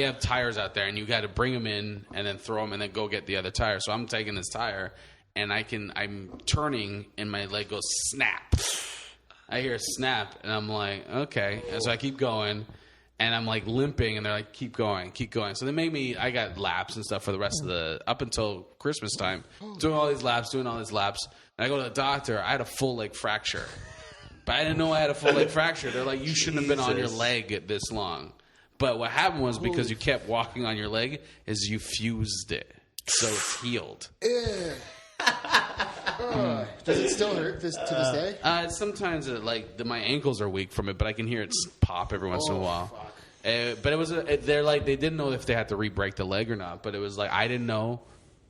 have tires out there, and you got to bring them in and then throw them and then go get the other tire. So I'm taking this tire, and I'm turning, and my leg goes snap. I hear a snap, and I'm like, okay. And so I keep going, and I'm like limping, and they're like, keep going, keep going. So they made me, I got laps and stuff for the rest of up until Christmas time, doing all these laps. And I go to the doctor, I had a full leg fracture. But I didn't know I had a full leg fracture. They're like, you shouldn't have been on your leg this long. But what happened was because you kept walking on your leg is you fused it. So it's healed. Does it still hurt to this day? Sometimes my ankles are weak from it, but I can hear it pop every once in a while. But it was they're like they didn't know if they had to re-break the leg or not. But it was like I didn't know,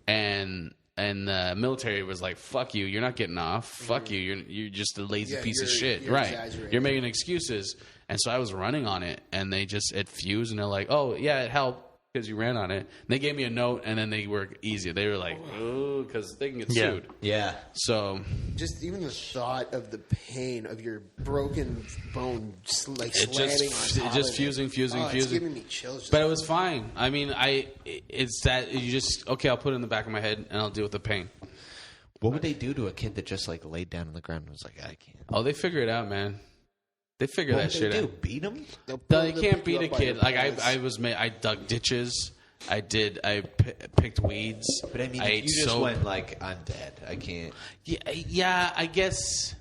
and the military was like, "Fuck you, you're not getting off. Fuck you, you're just a lazy piece of shit, right? You're making excuses." And so I was running on it, and it fused, and they're like, "Oh yeah, it helped." Because you ran on it. And they gave me a note, and then they were easy. They were like, "Oh," because they can get sued. Yeah. So just even the thought of the pain of your broken bone, like it just fusing. It's giving me chills. But it was fine. I mean, it's that you just I'll put it in the back of my head, and I'll deal with the pain. What would they do to a kid that just like laid down on the ground and was like, I can't? Oh, they figure it out, man. They figure that shit out. Beat them? No, you can't beat a kid. Like I dug ditches. I picked weeds. But I mean, if you just went like, I'm dead. I can't. Yeah. I guess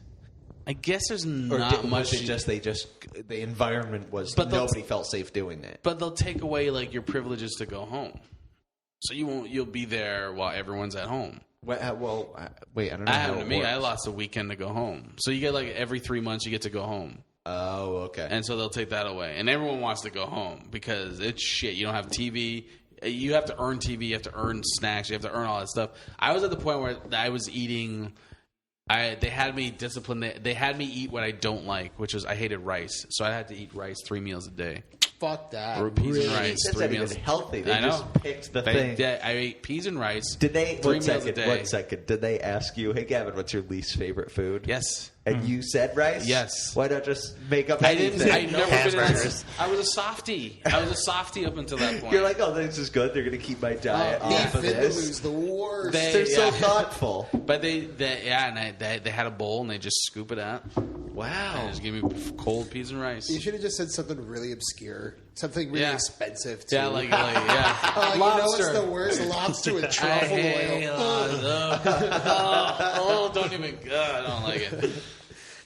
there's not much. The environment was, but nobody felt safe doing that. But they'll take away like your privileges to go home, so you'll be there while everyone's at home. Wait, I don't know. That happened to me. I lost a weekend to go home. So you get like every 3 months you get to go home. Oh, okay. And so they'll take that away. And everyone wants to go home because it's shit. You don't have TV. You have to earn TV. You have to earn snacks. You have to earn all that stuff. I was at the point where I was eating. They had me disciplined. They had me eat what I don't like, which is I hated rice. So I had to eat rice 3 meals a day. Fuck that. Peas and rice. That's 3 not meals. even healthy. They I know. just picked the thing. I ate peas and rice. Did they? 3 meals a day. 1 second. Did they ask you, hey, Gavin, what's your least favorite food? Yes. And you said rice? Yes. Why not just make up I anything? didn't. I never been. I was a softie. I was a softie up until that point. You're like, oh, this is good. They're going to keep my diet off of this. Beef the worst. They're so thoughtful. But they had a bowl and they just scoop it out. Wow. And just give me cold peas and rice. You should have just said something really obscure, something really expensive too. Yeah, like yeah. You know what's the worst? Lobster with truffle oil. Don't even. I don't like it.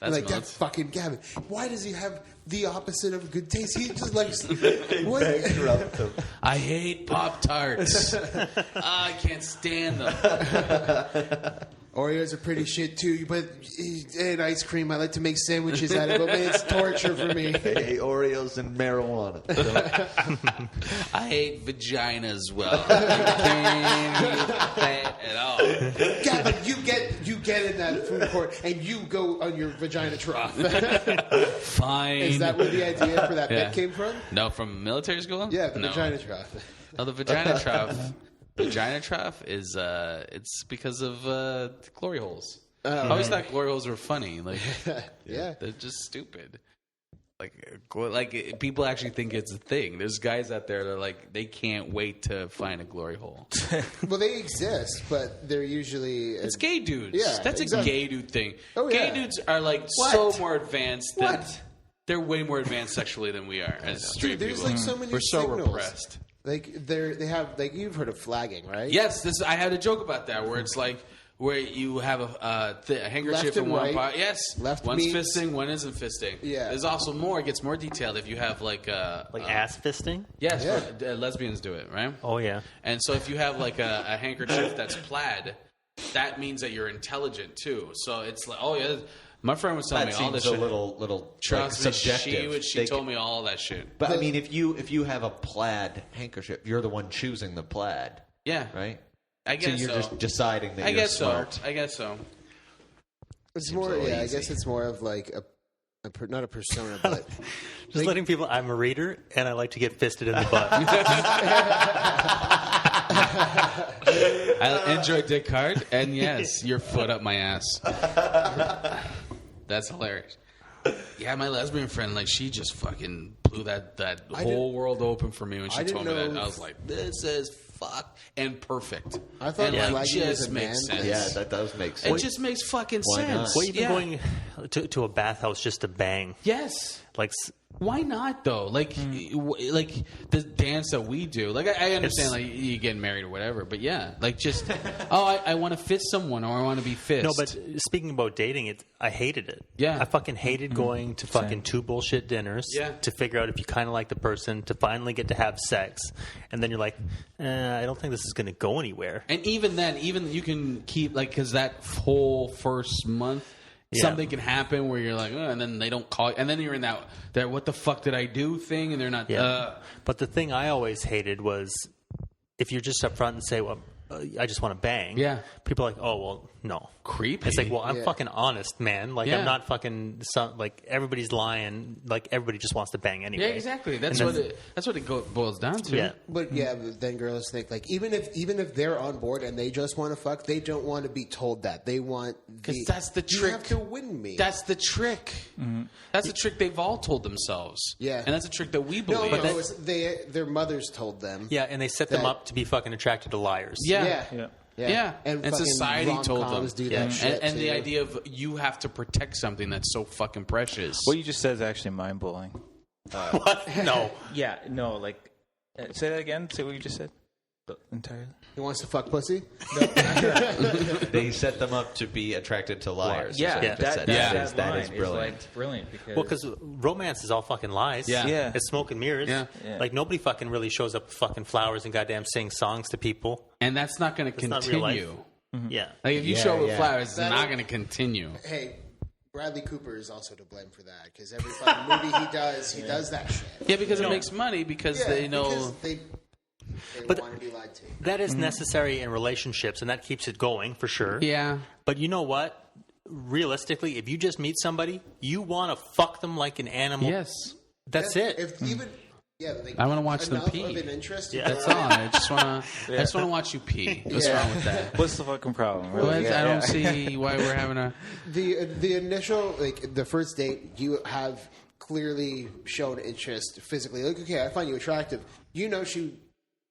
That's like that fucking Gavin. Why does he have the opposite of good taste? He just likes. Bankrupt him. I hate Pop-Tarts. I can't stand them. Oreos are pretty shit too, but and ice cream. I like to make sandwiches out of it, but it's torture for me. I hate Oreos and marijuana. I hate vagina as well. I can't eat that at all. Gavin, you get in that food court and you go on your vagina trough. Fine. Is that where the idea for that bit came from? No, from military school? Yeah, the No. vagina trough. No, the vagina trough. Vagina trough is it's because of glory holes. I always thought glory holes were funny. Like, Yeah. they're just stupid. Like people actually think it's a thing. There's guys out there that are like they can't wait to find a glory hole. Well, they exist, but they're usually It's gay dudes. Yeah, That's exactly. a gay dude thing. Oh, Gay yeah. dudes are like so more advanced. Than, they're way more advanced sexually than we are as straight Dude, there's people. like so many We're so signals. repressed. Like they have like you've heard of flagging, right? Yes, I had a joke about that where it's like where you have a handkerchief Left in and one right. part. Yes, Left one's means- fisting, one isn't fisting. Yeah. There's also more. It gets more detailed if you have like ass fisting. Yes, Yeah. lesbians do it, right? Oh yeah. And so if you have like a handkerchief that's plaid, that means that you're intelligent too. So it's like, oh yeah, my friend was telling That me all this seems a shit. little Trust like, me, subjective. she told me all that shit. But I mean, if you have a plaid handkerchief, you're the one choosing the plaid, Yeah, right? I guess so you're so. just deciding that I you're guess smart. so. I guess so. It's Seems more. a little Yeah, I easy. guess it's more of like not a persona, but Just letting people. I'm a reader, and I like to get fisted in the butt. I enjoy Dick Hard, and yes, your foot up my ass. That's hilarious. Yeah, my lesbian friend, like, she just fucking blew that whole world open for me when she I told me didn't that. know- I was like, this is fuck and perfect. I thought and like, flagging was just a makes man sense. Yeah, that does make It sense. just makes fucking Why sense. not? Well, even Yeah. going to a bathhouse just to bang. Yes. Like Why not though? Like, like the dance that we do. Like, I understand, like you getting married or whatever, but yeah, like just I want to fist someone or I want to be fist. no, but speaking about dating, I hated it. Yeah. I fucking hated going to fucking two bullshit dinners. Yeah. To figure out if you kind of like the person, to finally get to have sex, and then you're like, I don't think this is going to go anywhere. And even then, even you can keep like because that whole first month. Yeah. Something can happen where you're like, and then they don't call, and then you're in that what the fuck did I do thing, and they're not. Yeah. But the thing I always hated was if you're just up front and say, well, I just want to bang. Yeah. People are like, oh, well, no. Creepy. It's like, well, I'm Yeah. fucking honest, man. Like, Yeah. I'm not fucking, like, everybody's lying. Like, everybody just wants to bang anyway. Yeah, exactly. That's And what it boils down to. Yeah. But yeah, but then girls think like even if they're on board and they just want to fuck, they don't want to be told that. They want 'Cause that's the You trick. have to win me. That's the trick. That's the trick they've all told themselves. Yeah. and that's a trick that we no, believe. no, it's their mothers told them. Yeah, and they set them That- up to be fucking attracted to liars. Yeah. Yeah. And fucking society told them. rom-coms do Yeah. that shit And the too. idea of you have to protect something that's so fucking precious. What you just said is actually mind blowing. What? No. Yeah, no, like say that again. Say what you just said. Entirely. He wants to fuck pussy. They set them up to be attracted to liars. is Yeah, what you that, just said. Yeah. That is brilliant. like brilliant because Well, because romance is all fucking lies. Yeah. Yeah. It's smoke and mirrors. Yeah. Yeah. Like, nobody fucking really shows up with fucking flowers and goddamn sing songs to people. and that's not going to It's not real life. continue. Yeah. Like if you Yeah, show up with yeah. flowers, it's That not is- going to continue. Hey, Bradley Cooper is also to blame for that because every fucking movie he does that shit. Yeah, because it makes money because Yeah, they know. because they But- want to be lied to. That is necessary in relationships, and that keeps it going for sure. Yeah. But you know what? Realistically, if you just meet somebody, you want to fuck them like an animal. Yes. That's Yeah, it. If even like, I wanna watch them enough pee. Of an interest, Yeah. That's all. I just want to watch you pee. What's Yeah. wrong with that? what's the fucking problem? Well, Really? I don't see why we're having a. The initial the first date you have clearly shown interest physically. Like, okay, I find you attractive. You know she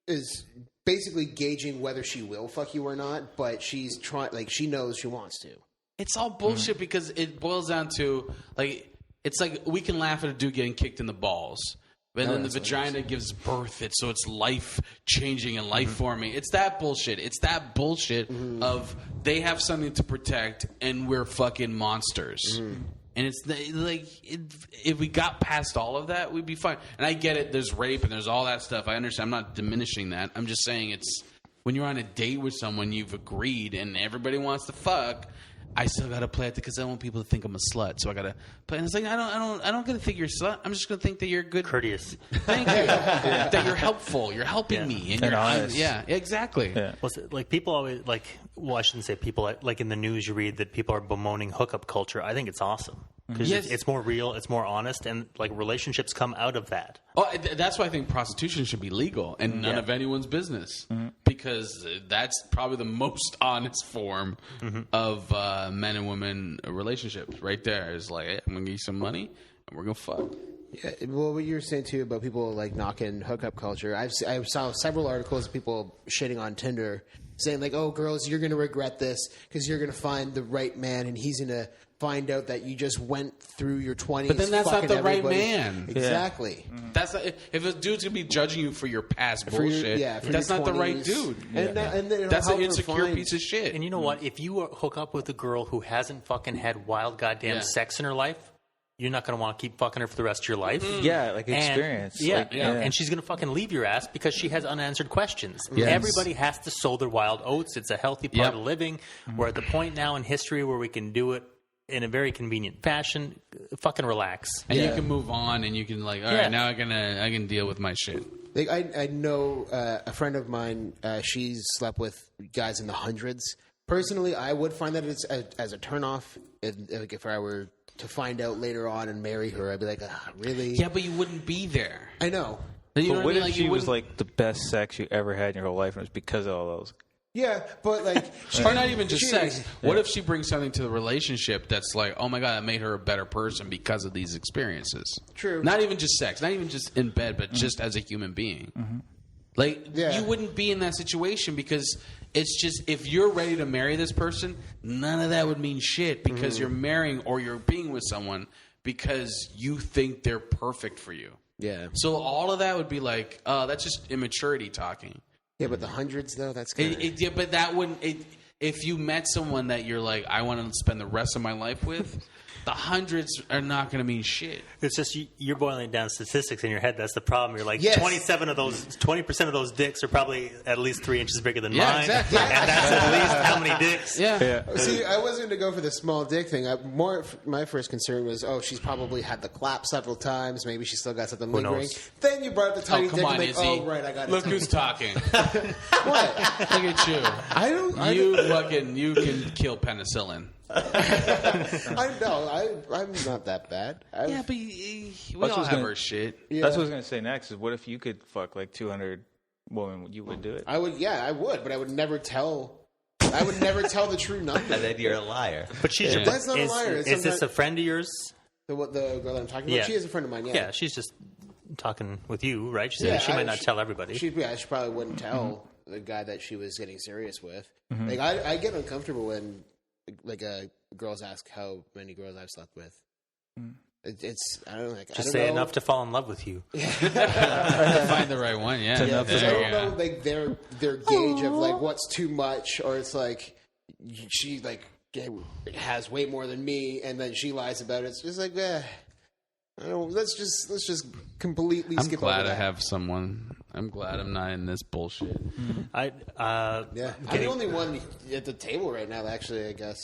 is basically gauging whether she will fuck you or not, but she's trying. Like she knows she wants to. It's all bullshit because it boils down to like it's like we can laugh at a dude getting kicked in the balls. And then the vagina gives birth, so it's life changing and life forming. It's that bullshit. It's that bullshit of they have something to protect and we're fucking monsters. And it's if we got past all of that, we'd be fine. And I get it. There's rape and there's all that stuff. I understand. I'm not diminishing that. I'm just saying when you're on a date with someone, you've agreed, and everybody wants to fuck. I still gotta play it because I want people to think I'm a slut. So I gotta play. And it's like I don't gotta think you're a slut. I'm just gonna think that you're good, Courteous. Thank you. That you're helpful. You're helping me, and you're honest. Yeah, exactly. Yeah. Well, like people always like. Well, I shouldn't say people. Like in the news, you read that people are bemoaning hookup culture. I think it's awesome because it's more real, it's more honest, and like relationships come out of that. Oh, that's why I think prostitution should be legal and none of anyone's business because that's probably the most honest form of men and women relationships. Right there is like, hey, I'm gonna give you some money and we're gonna fuck. Yeah, well, what you were saying too about people like knocking hookup culture. I saw several articles of people shitting on Tinder, saying like, "Oh, girls, you're going to regret this because you're going to find the right man, and he's going to find out that you just went through your 20s." But then that's not the right everybody. man. Exactly. Yeah. That's not, if a dude's gonna be judging you for your past bullshit, that's not the right dude. And that's an insecure piece of shit. And you know what? If you hook up with a girl who hasn't fucking had wild goddamn sex in her life, you're not going to want to keep fucking her for the rest of your life. Yeah, like experience. And she's going to fucking leave your ass because she has unanswered questions. Yes. Everybody has to sow their wild oats. It's a healthy part of living. We're at the point now in history where we can do it in a very convenient fashion. Fucking relax. And you can move on and you can like, all right, now I can deal with my shit. Like I know a friend of mine, she's slept with guys in the hundreds. Personally, I would find that it's as a turnoff if I were to find out later on and marry her. I'd be like, really? Yeah, but you wouldn't be there. I know. You know But what I mean? if she was like the best sex you ever had in your whole life and it was because of all those? Yeah, but like... or not even just sex. What if she brings something to the relationship that's like, oh my God, that made her a better person because of these experiences? True. Not even just sex, not even just in bed, but just as a human being. Like, you wouldn't be in that situation because it's just, if you're ready to marry this person, none of that would mean shit because you're marrying or you're being with someone because you think they're perfect for you. Yeah. So all of that would be like, that's just immaturity talking. Yeah, but the hundreds, though, that's kind of... Yeah, but that wouldn't... if you met someone that you're like, I want to spend the rest of my life with... The hundreds are not going to mean shit. It's just you're boiling down statistics in your head. That's the problem. You're like 20% of those dicks are probably at least 3 inches bigger than mine. Exactly. And that's at least how many dicks. Yeah. See, I wasn't going to go for the small dick thing. My first concern was, she's probably had the clap several times. Maybe she still got something lingering. knows? Then you brought up the tiny dick. Come on, and like, Izzy. right, I got it. Look who's talking. What? Look at you. I don't... You can kill penicillin. I know. I'm not that bad. Yeah, but we all have our shit. Yeah. That's what I was going to say next is what if you could fuck like 200 women, you would do it? I would. Yeah, I would. But I would never tell. I would never tell the true number. And then you're a liar. But she's That's not a liar. Is this a friend of yours? The girl that I'm talking about? Yeah. She is a friend of mine, Yeah, she's just talking with you, right? She Yeah, might not tell everybody. She probably wouldn't tell the guy that she was getting serious with. Like I get uncomfortable when like girls ask how many girls I've slept with. It's I don't know. Like, Just I don't say know. enough to fall in love with you. Find the right one, yeah. Yeah, because I don't know like their gauge of like what's too much, or it's like she like has way more than me, and then she lies about it. It's just like, I don't. Let's just completely I'm skip glad over I that. have someone. I'm glad I'm not in this bullshit. I'm the only one at the table right now. Actually, I guess.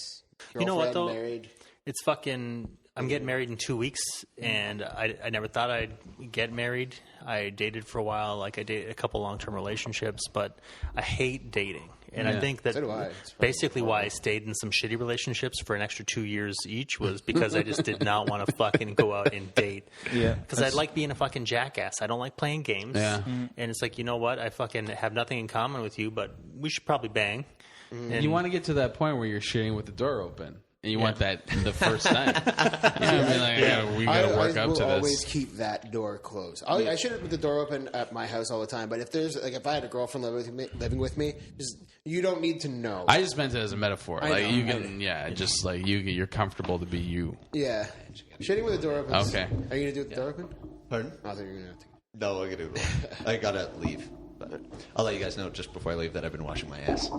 You know what, though? Married. It's fucking. I'm getting married in 2 weeks, and I never thought I'd get married. I dated for a while, like I dated a couple long-term relationships, but I hate dating. And I think that So do I. basically why I stayed in some shitty relationships for an extra 2 years each was because I just did not want to fucking go out and date. Yeah. Because I like being a fucking jackass. I don't like playing games. Yeah. And it's like, you know what? I fucking have nothing in common with you, but we should probably bang. And You want to get to that point where you're shitting with the door open. And you want that the first time. You know what I mean? Like, we got to work I up will to always this. keep that door closed. I should have the door open at my house all the time. But if I had a girlfriend living with me, just you don't need to know. I just meant it as a metaphor. I Like know, you I can, just like you're comfortable to be you. Yeah, shitting with the door open. Okay. Are you gonna do it with the door open? Pardon? I thought you were gonna have to. No, I'm gonna. I gotta leave. But I'll let you guys know just before I leave that I've been washing my ass.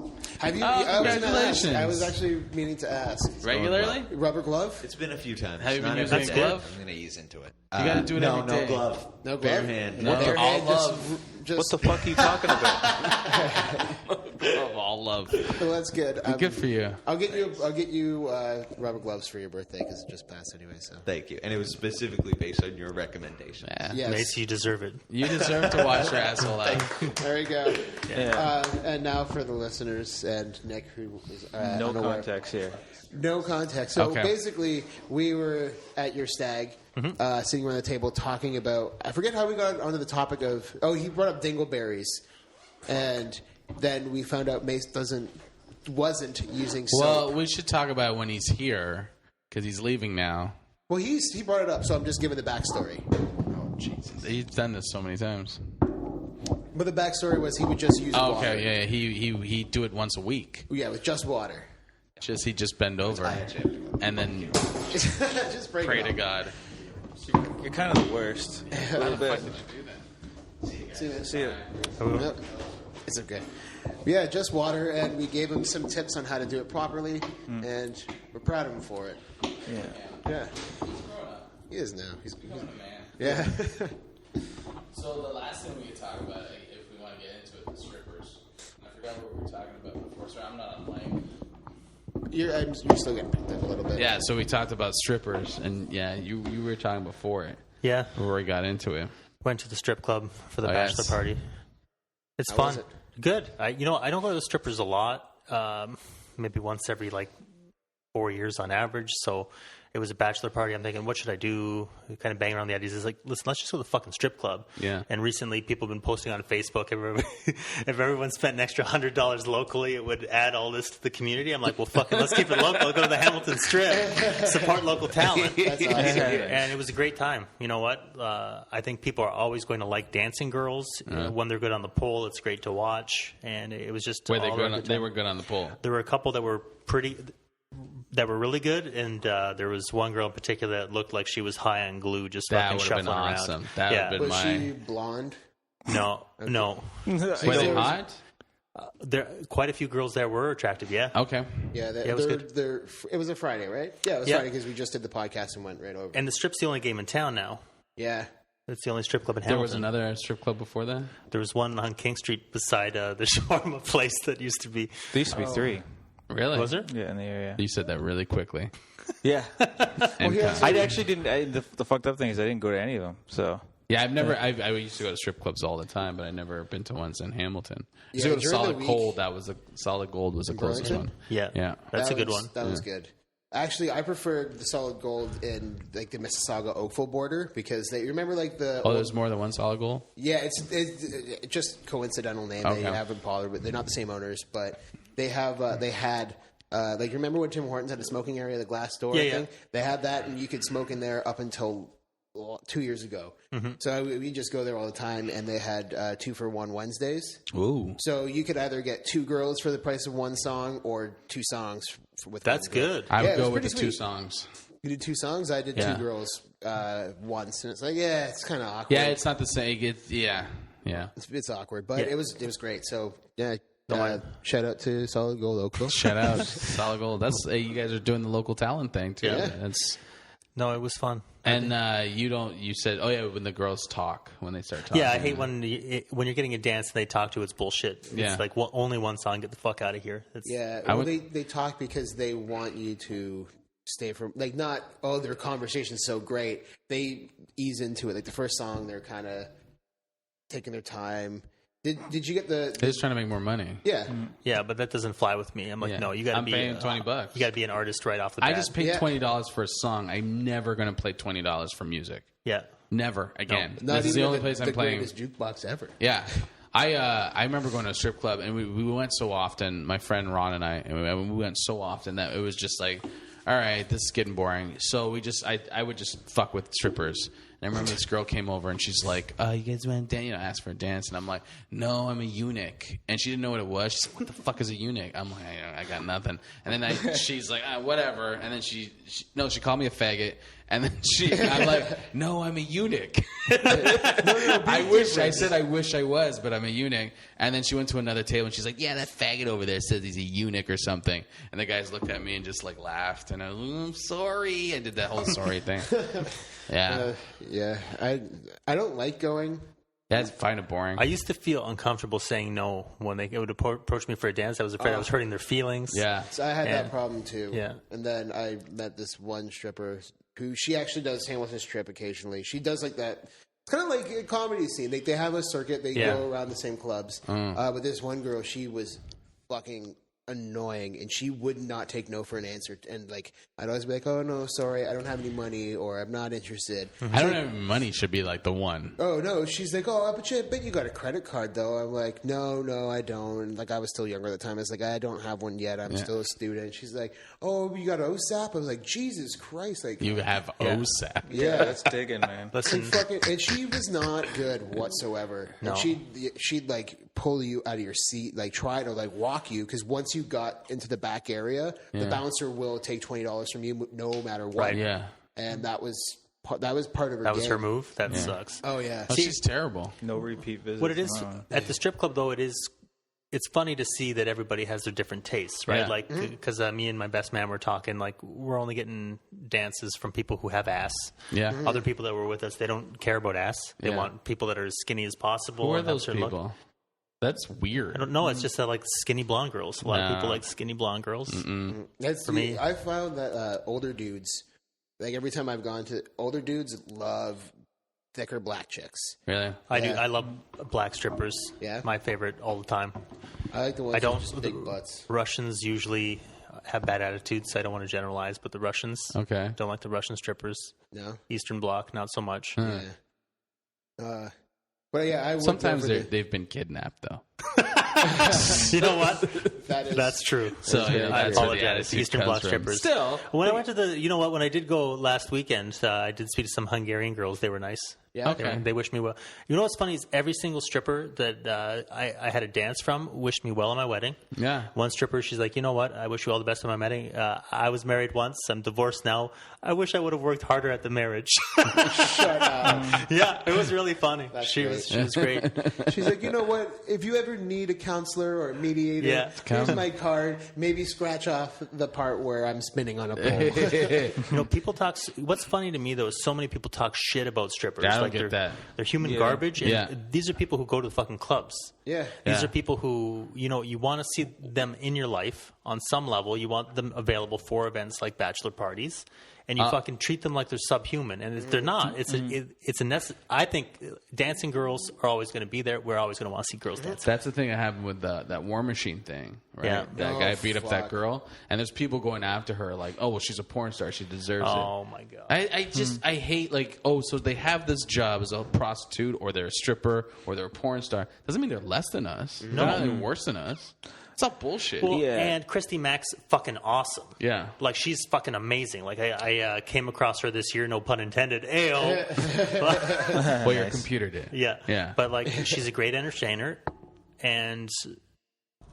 Have you? Congratulations. I was actually meaning to ask. Regularly? Rubber glove? It's been a few times. Have you been Not using every a day. glove? I'm going to ease into it. You got to do it every day. No glove. No glove? Bare hand. No. Bare All hand, love. just What the fuck are you talking about? Of all love. Well, that's good. Good for you. I'll get you rubber gloves for your birthday because it just passed anyway. So Thank you. And it was specifically based on your recommendation. Yeah. yes, Mace, you deserve it. You deserve to wash your asshole out. there you go. Yeah. And now for the listeners and Nick, who is No unaware. context here. No context. So Okay. basically, we were at your stag, sitting around the table talking about. I forget how we got onto the topic of. Oh, he brought up dingleberries, and then we found out Mace wasn't using soap. Well, we should talk about when he's here because he's leaving now. Well, he brought it up, so I'm just giving the backstory. Oh, Jesus. He's done this so many times. But the backstory was he would just use Oh, water. okay, yeah. He'd do it once a week. Yeah, with just water. He'd just bend over and then Just break pray it to off. God. You're kind of the worst. A little bit. See you. See ya. Yep. It's okay. Yeah, just water, and we gave him some tips on how to do it properly, and we're proud of him for it. Yeah. Yeah. He is now. He's yeah. So the last thing we could talk about, if we want to get into it, the strippers. I forgot what we were talking about before, so I'm not on mic. You're still getting picked up a little bit. Yeah, so we talked about strippers, and yeah, you were talking before it, Yeah. before we got into it. Went to the strip club for the Oh, bachelor yes. party. It's How fun. was it? Good. I don't go to the strippers a lot. Maybe once every 4 years on average. So it was a bachelor party. I'm thinking, what should I do? Kind of banging around the ideas. It's like, listen, let's just go to the fucking strip club. Yeah. And recently, people have been posting on Facebook. If everyone spent an extra $100 locally, it would add all this to the community. I'm like, well, fucking, let's keep it local. Go to the Hamilton Strip. Support local talent. That's awesome. And it was a great time. You know what? I think people are always going to like dancing girls. When they're good on the pole, it's great to watch. And it was just Were they all good? around good They time. were good on the pole. There were a couple that were really good, and there was one girl in particular that looked like she was high on glue, just That fucking would have shuffling been around. awesome. That would Yeah. have been Was my. she blonde? No. Were they was- hot? There, quite a few girls there were attractive. Yeah. Okay. Yeah, it was good. It was a Friday, right? Yeah, it was Yeah. Friday because we just did the podcast and went right over. And the strip's the only game in town now. Yeah. It's the only strip club in There was Hamilton. another strip club before that. There was one on King Street beside the shawarma place that used to be. There used to be 3. Really? Was there? Yeah, in the area. You said that really quickly. Yeah. And here's- kind. I actually didn't. The fucked up thing is I didn't go to any of them. So Yeah, I've never. I used to go to strip clubs all the time, but I never been to ones in Hamilton. I used to Yeah, go to during the Solid week- Gold. That was Solid Gold was the closest Burlington? one. Yeah. Yeah. That's a good was- one. That was good. Actually, I preferred the Solid Gold in the Mississauga Oakville border because they remember the Oh, there's more than one Solid Gold. yeah, it's just coincidental name. They Okay. haven't bothered with. They're not the same owners, but they have they had. Remember when Tim Hortons had a smoking area, the glass door Yeah, yeah. thing? They had that, and you could smoke in there up until 2 years ago. So we just go there all the time, and they had 2-for-1 Wednesdays. Ooh. So you could either get 2 girls for the price of 1 song, or 2 songs with That's one girl. good. I Yeah, would it was go with the pretty 2 sweet. songs. You did 2 songs. I did Yeah. 2 girls once, and it's like, yeah, it's kind of awkward. Yeah, it's not the same. Yeah. It's awkward, but Yeah. it was great. So yeah, Don't mind. shout out to Solid Gold Oakville. Shout out Solid Gold. That's you guys are doing the local talent thing too. Yeah. That's No, it was fun. and you don't. You said, oh yeah, when the girls talk, when they start talking. Yeah, I hate when you're getting a dance and they talk to it's bullshit. Yeah. It's like only one song, get the fuck out of here. It's, Yeah, I well, would- they talk because they want you to stay for not their conversation's so great. They ease into it. Like the first song, they're kind of taking their time. Did you get They're just trying to make more money. Yeah, Yeah, but that doesn't fly with me. I'm like, Yeah. no, you got to I'm be paying $20. You got to be an artist right off the bat. I just paid Yeah. $20 for a song. I'm never going to play $20 for music. yeah. Never again. not This is the even only place I'm playing. greatest jukebox ever. Yeah. I remember going to a strip club, and we went so often, my friend Ron and I, and we went so often that it was just like, all right, this is getting boring. So I would just fuck with strippers. And I remember this girl came over, and she's like, you guys want to dance? Ask for a dance. And I'm like, no, I'm a eunuch. And she didn't know what it was. She's like, what the fuck is a eunuch? I'm like, I got nothing. And then she's like, whatever. And then she called me a faggot. And then I'm like, no, I'm a eunuch. I wish I was, but I'm a eunuch. And then she went to another table and she's like, yeah, that faggot over there says he's a eunuch or something. And the guys looked at me and just like laughed. And I'm sorry. I did that whole sorry thing. Yeah. Yeah. I don't like going. That's kind of boring. I used to feel uncomfortable saying no when they would approach me for a dance. I was afraid I was hurting their feelings. Yeah. So I had that problem too. Yeah. And then I met this one stripper who she actually does Hamilton Strip occasionally. She does like that. It's kind of like a comedy scene. They have a circuit. They go around the same clubs. But this one girl, she was fucking annoying, and she would not take no for an answer. And like, I'd always be like, "Oh no, sorry, I don't have any money, or I'm not interested." I don't have money should be like the one. Oh no, she's like, "Oh, but you got a credit card though." I'm like, "No, I don't." And like, I was still younger at the time. I was like, "I don't have one yet. I'm still a student." She's like, "Oh, you got OSAP?" I was like, "Jesus Christ!" Like, you have OSAP. yeah, That's digging, man. Listen, and she was not good whatsoever. No. And she'd like pull you out of your seat, like try to like walk you, because once you got into the back area, the bouncer will take $20 from you no matter what. Right. Yeah. And that was part of her. that was game. her move. That sucks. Oh yeah. Oh, she's terrible. No repeat visits. What it is at the strip club, though, it's funny to see that everybody has their different tastes, right? Yeah. Like, because me and my best man were talking, like, we're only getting dances from people who have ass. Yeah. Other people that were with us, they don't care about ass. They want people that are as skinny as possible. Who are and have those certain look. people? That's weird. I don't know. It's just that, like, skinny blonde girls. A lot of people like skinny blonde girls. That's For me. I found that older dudes, like every time I've gone to, older dudes love thicker black chicks. Really? I do. I love black strippers. Yeah? My favorite all the time. I like the ones with just big butts. Russians usually have bad attitudes. I don't want to generalize, but the Russians Okay. don't like the Russian strippers. No. Eastern Bloc, not so much. Yeah. But yeah, I Sometimes they've been kidnapped, though. You know what? That's true. So That's very I true. apologize. Eastern comes Bloc from. strippers. Still. When I went to when I did go last weekend, I did speak to some Hungarian girls. They were nice. Yeah. Okay. They wished me well. You know what's funny is every single stripper that I had a dance from wished me well on my wedding. Yeah. One stripper, she's like, you know what? I wish you all the best on my wedding. I was married once. I'm divorced now. I wish I would have worked harder at the marriage. Shut up. Yeah, it was really funny. She great. was great. She's like, you know what? If you ever need a counselor or a mediator, here's my card. Maybe scratch off the part where I'm spinning on a pole. You know, people talk. What's funny to me though is so many people talk shit about strippers. Yeah, I don't like get that. They're human garbage. And Yeah. these are people who go to the fucking clubs. Yeah. These are people who, you want to see them in your life on some level. You want them available for events like bachelor parties. And you fucking treat them like they're subhuman, and if they're not. It's I think dancing girls are always going to be there. We're always going to want to see girls dance. That's the thing that happened with that War Machine thing, right? Yeah. That Oh, guy beat up that fuck. girl, and there's people going after her like, oh, well, she's a porn star. She deserves it. Oh my god! I hate like, oh, so they have this job as a prostitute or they're a stripper or they're a porn star. Doesn't mean they're less than us. No. They're not any worse than us. It's all bullshit. Well, Yeah. and Christy Mack's fucking awesome. Yeah. Like, she's fucking amazing. Like, I came across her this year, no pun intended. Ayo. Well, your computer did. Yeah. Yeah. But, like, she's a great entertainer, and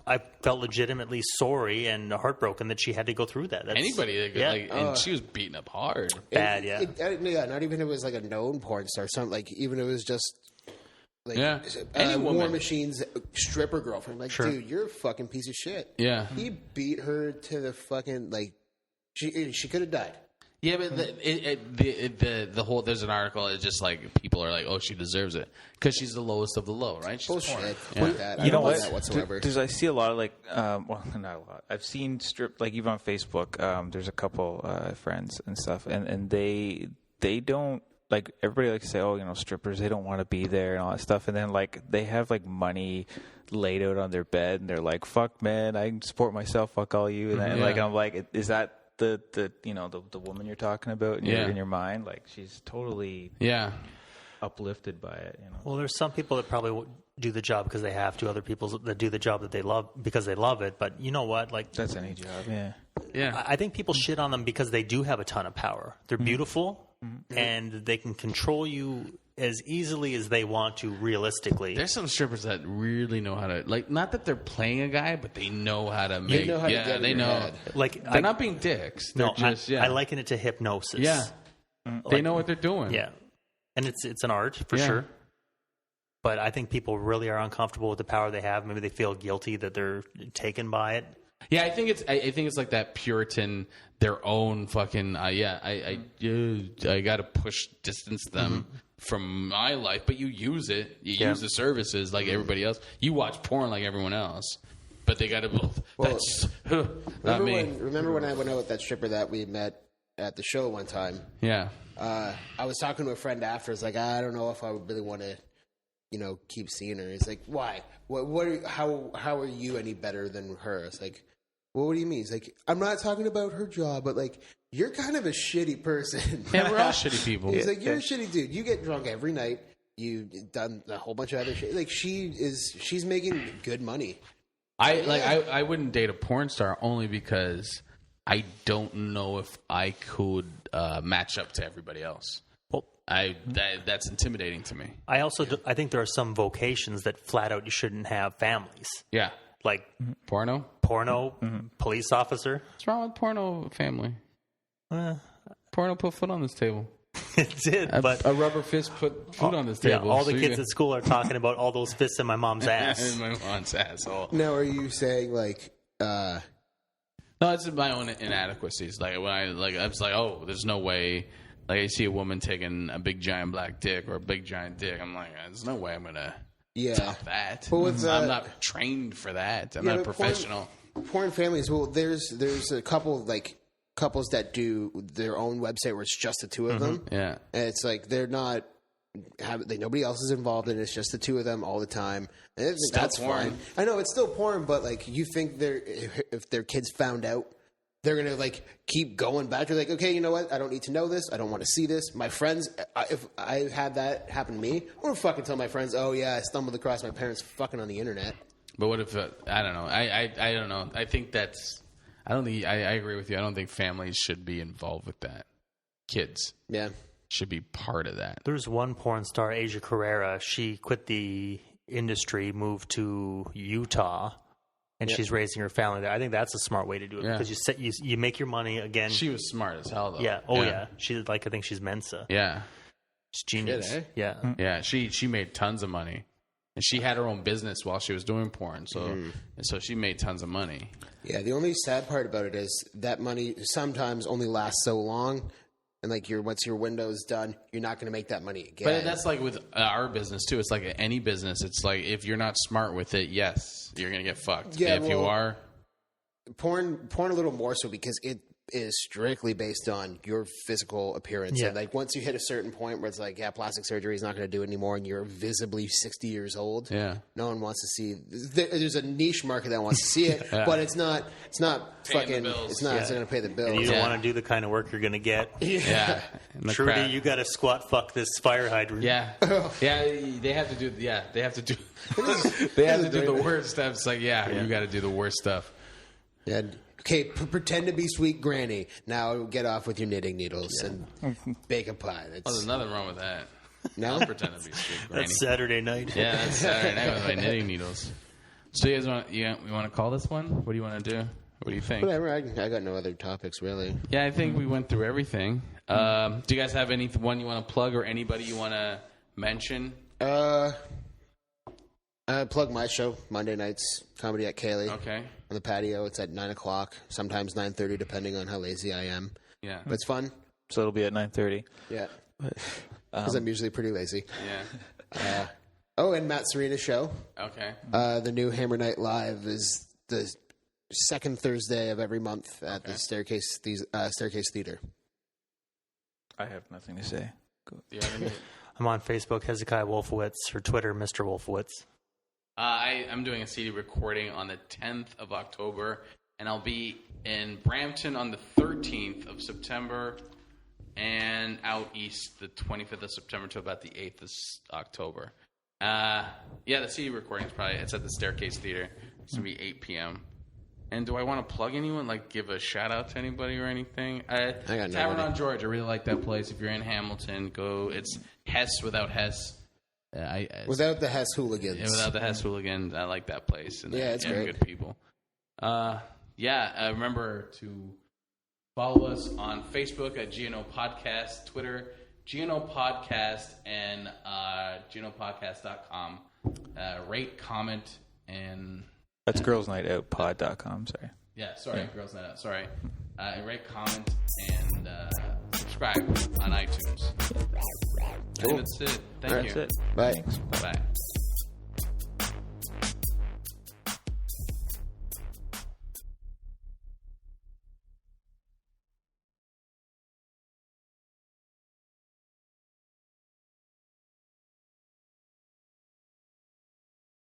I felt legitimately sorry and heartbroken that she had to go through that. That's, Anybody that could, and she was beaten up hard. bad, yeah. Not even if it was like a known porn star. Something like even if it was just like Any War woman. Machine's stripper girlfriend. Like, dude, you're a fucking piece of shit. Yeah. He beat her to the fucking like. She could have died. Yeah, but the whole there's an article. It's just like people are like, oh, she deserves it because she's the lowest of the low, right? She's Bullshit. porn. Fuck that. I You know don't what? like that whatsoever. I see a lot of like, well, not a lot. I've seen strip like even on Facebook. There's a couple friends and stuff, and they don't like everybody likes to say, oh, strippers, they don't want to be there and all that stuff, and then like they have like money laid out on their bed, and they're like, fuck, man, I can support myself. Fuck all you, and then, like I'm like, is that the woman you're talking about in your mind? Like she's totally uplifted by it. Well, there's some people that probably do the job because they have to. Other people that do the job that they love because they love it. But you know what? Like, That's any job. Yeah. I think people shit on them because they do have a ton of power. They're beautiful, and they can control you as easily as they want to realistically. There's some strippers that really know how to like. Not that they're playing a guy, but they know how to make. know how to get in they your know. head. Like, They're not being dicks. They're No, just I liken it to hypnosis. Yeah. They know what they're doing. Yeah, and it's an art for sure. But I think people really are uncomfortable with the power they have. Maybe they feel guilty that they're taken by it. Yeah, I think it's like that Puritan, their own fucking. I got to push distance them from my life, but you use it. You use the services like everybody else. You watch porn like everyone else, but they got to. That's not me. Remember when I went out with that stripper that we met at the show one time? Yeah. I was talking to a friend after. It's like, I don't know if I really want to, keep seeing her. It's like, why? How are you any better than her? It's like, well, what do you mean? It's like, I'm not talking about her job, but like, you're kind of a shitty person. Yeah, we're all shitty people. He's like, you're a shitty dude. You get drunk every night. You've done a whole bunch of other shit. Like, she's making good money. I wouldn't date a porn star only because I don't know if I could match up to everybody else. Well, that's intimidating to me. I think there are some vocations that flat out you shouldn't have families. Yeah. Like porno, police officer. What's wrong with porno family? Porno put foot on this table. It did, but a rubber fist put food on this table. Yeah, all the kids at school are talking about all those fists in my mom's ass. In my mom's asshole. Now, are you saying like? No, it's my own inadequacies. Like when I was like, oh, there's no way. Like I see a woman taking a big giant black dick or a big giant dick. I'm like, there's no way I'm gonna. Top that. I'm not trained for that. I'm not a professional. Porn families. Well, there's a couple couples that do their own website where it's just the two of them. Yeah, and it's like they're not nobody else is involved in it. It's just the two of them all the time. And that's fine. I know it's still porn, but like you think if their kids found out, they're going to like keep going back. They're like, okay, you know what? I don't need to know this. I don't want to see this. My friends, if I had that happen to me, I wouldn't fucking tell my friends, oh yeah, I stumbled across my parents fucking on the internet. But what if, I don't know. I don't know. I think I agree with you. I don't think families should be involved with that. Kids. Yeah. Should be part of that. There's one porn star, Asia Carrera. She quit the industry, moved to Utah. And she's raising her family there. I think that's a smart way to do it because you make your money again. She was smart as hell, though. Yeah. Oh, yeah. She's I think she's Mensa. Yeah. She's genius. Shit, eh? Yeah. Yeah. She made tons of money, and she had her own business while she was doing porn. So so she made tons of money. Yeah. The only sad part about it is that money sometimes only lasts so long. And like once your window's done, you're not going to make that money again. But that's like with our business too. It's like any business. It's like if you're not smart with it, yes, you're going to get fucked. Yeah, if you are, porn a little more so because it is strictly based on your physical appearance. Yeah. And like once you hit a certain point where it's like, yeah, plastic surgery is not going to do it anymore, and you're visibly 60 years old. Yeah, no one wants to see. There's a niche market that wants to see it, but it's not fucking. It's not going to pay the bills. And you don't want to do the kind of work you're going to get. Yeah. Trudy, you got to squat fuck this fire hydrant. Yeah, yeah. They have to do. Yeah, they have to do. They have to do the worst stuff. It's like, you got to do the worst stuff. Yeah. Okay, pretend to be sweet granny. Now get off with your knitting needles and bake a pie. There's nothing wrong with that. No? I'll pretend to be sweet granny. That's Saturday night. Yeah, that's Saturday night with my knitting needles. So you guys want to call this one? What do you want to do? What do you think? Whatever. I got no other topics, really. Yeah, I think we went through everything. Do you guys have anyone you want to plug or anybody you want to mention? I plug my show, Monday nights, comedy at Kaylee. Okay. On the patio. It's at 9 o'clock, sometimes 9:30, depending on how lazy I am. Yeah. But it's fun. So it'll be at 9:30. Yeah. Because I'm usually pretty lazy. Yeah. And Matt Serena's show. Okay. The new Hammer Night Live is the second Thursday of every month at the Staircase Theater. I have nothing to say. Do you have any? I'm on Facebook, Hezekiah Wolfowitz, or Twitter, Mr. Wolfowitz. I'm doing a CD recording on the 10th of October, and I'll be in Brampton on the 13th of September, and out east the 25th of September to about the 8th of October. The CD recording is it's at the Staircase Theater. It's going to be 8 p.m. And do I want to plug anyone, like give a shout out to anybody or anything? I got Tavern on George. I really like that place. If you're in Hamilton, go. It's Hess without Hess. Without the Hess hooligans. Yeah, without the Hess hooligans. I like that place. And it's great. Good people. Remember to Follow us on Facebook at GNO Podcast, Twitter, GNO Podcast, and GNOpodcast.com. Rate, comment, and... That's girlsnightoutpod.com, sorry. Yeah, sorry, Girls Night Out, sorry. Rate, comment, and subscribe on iTunes. I think that's it. Thank you. That's it. Bye. Thanks. Bye.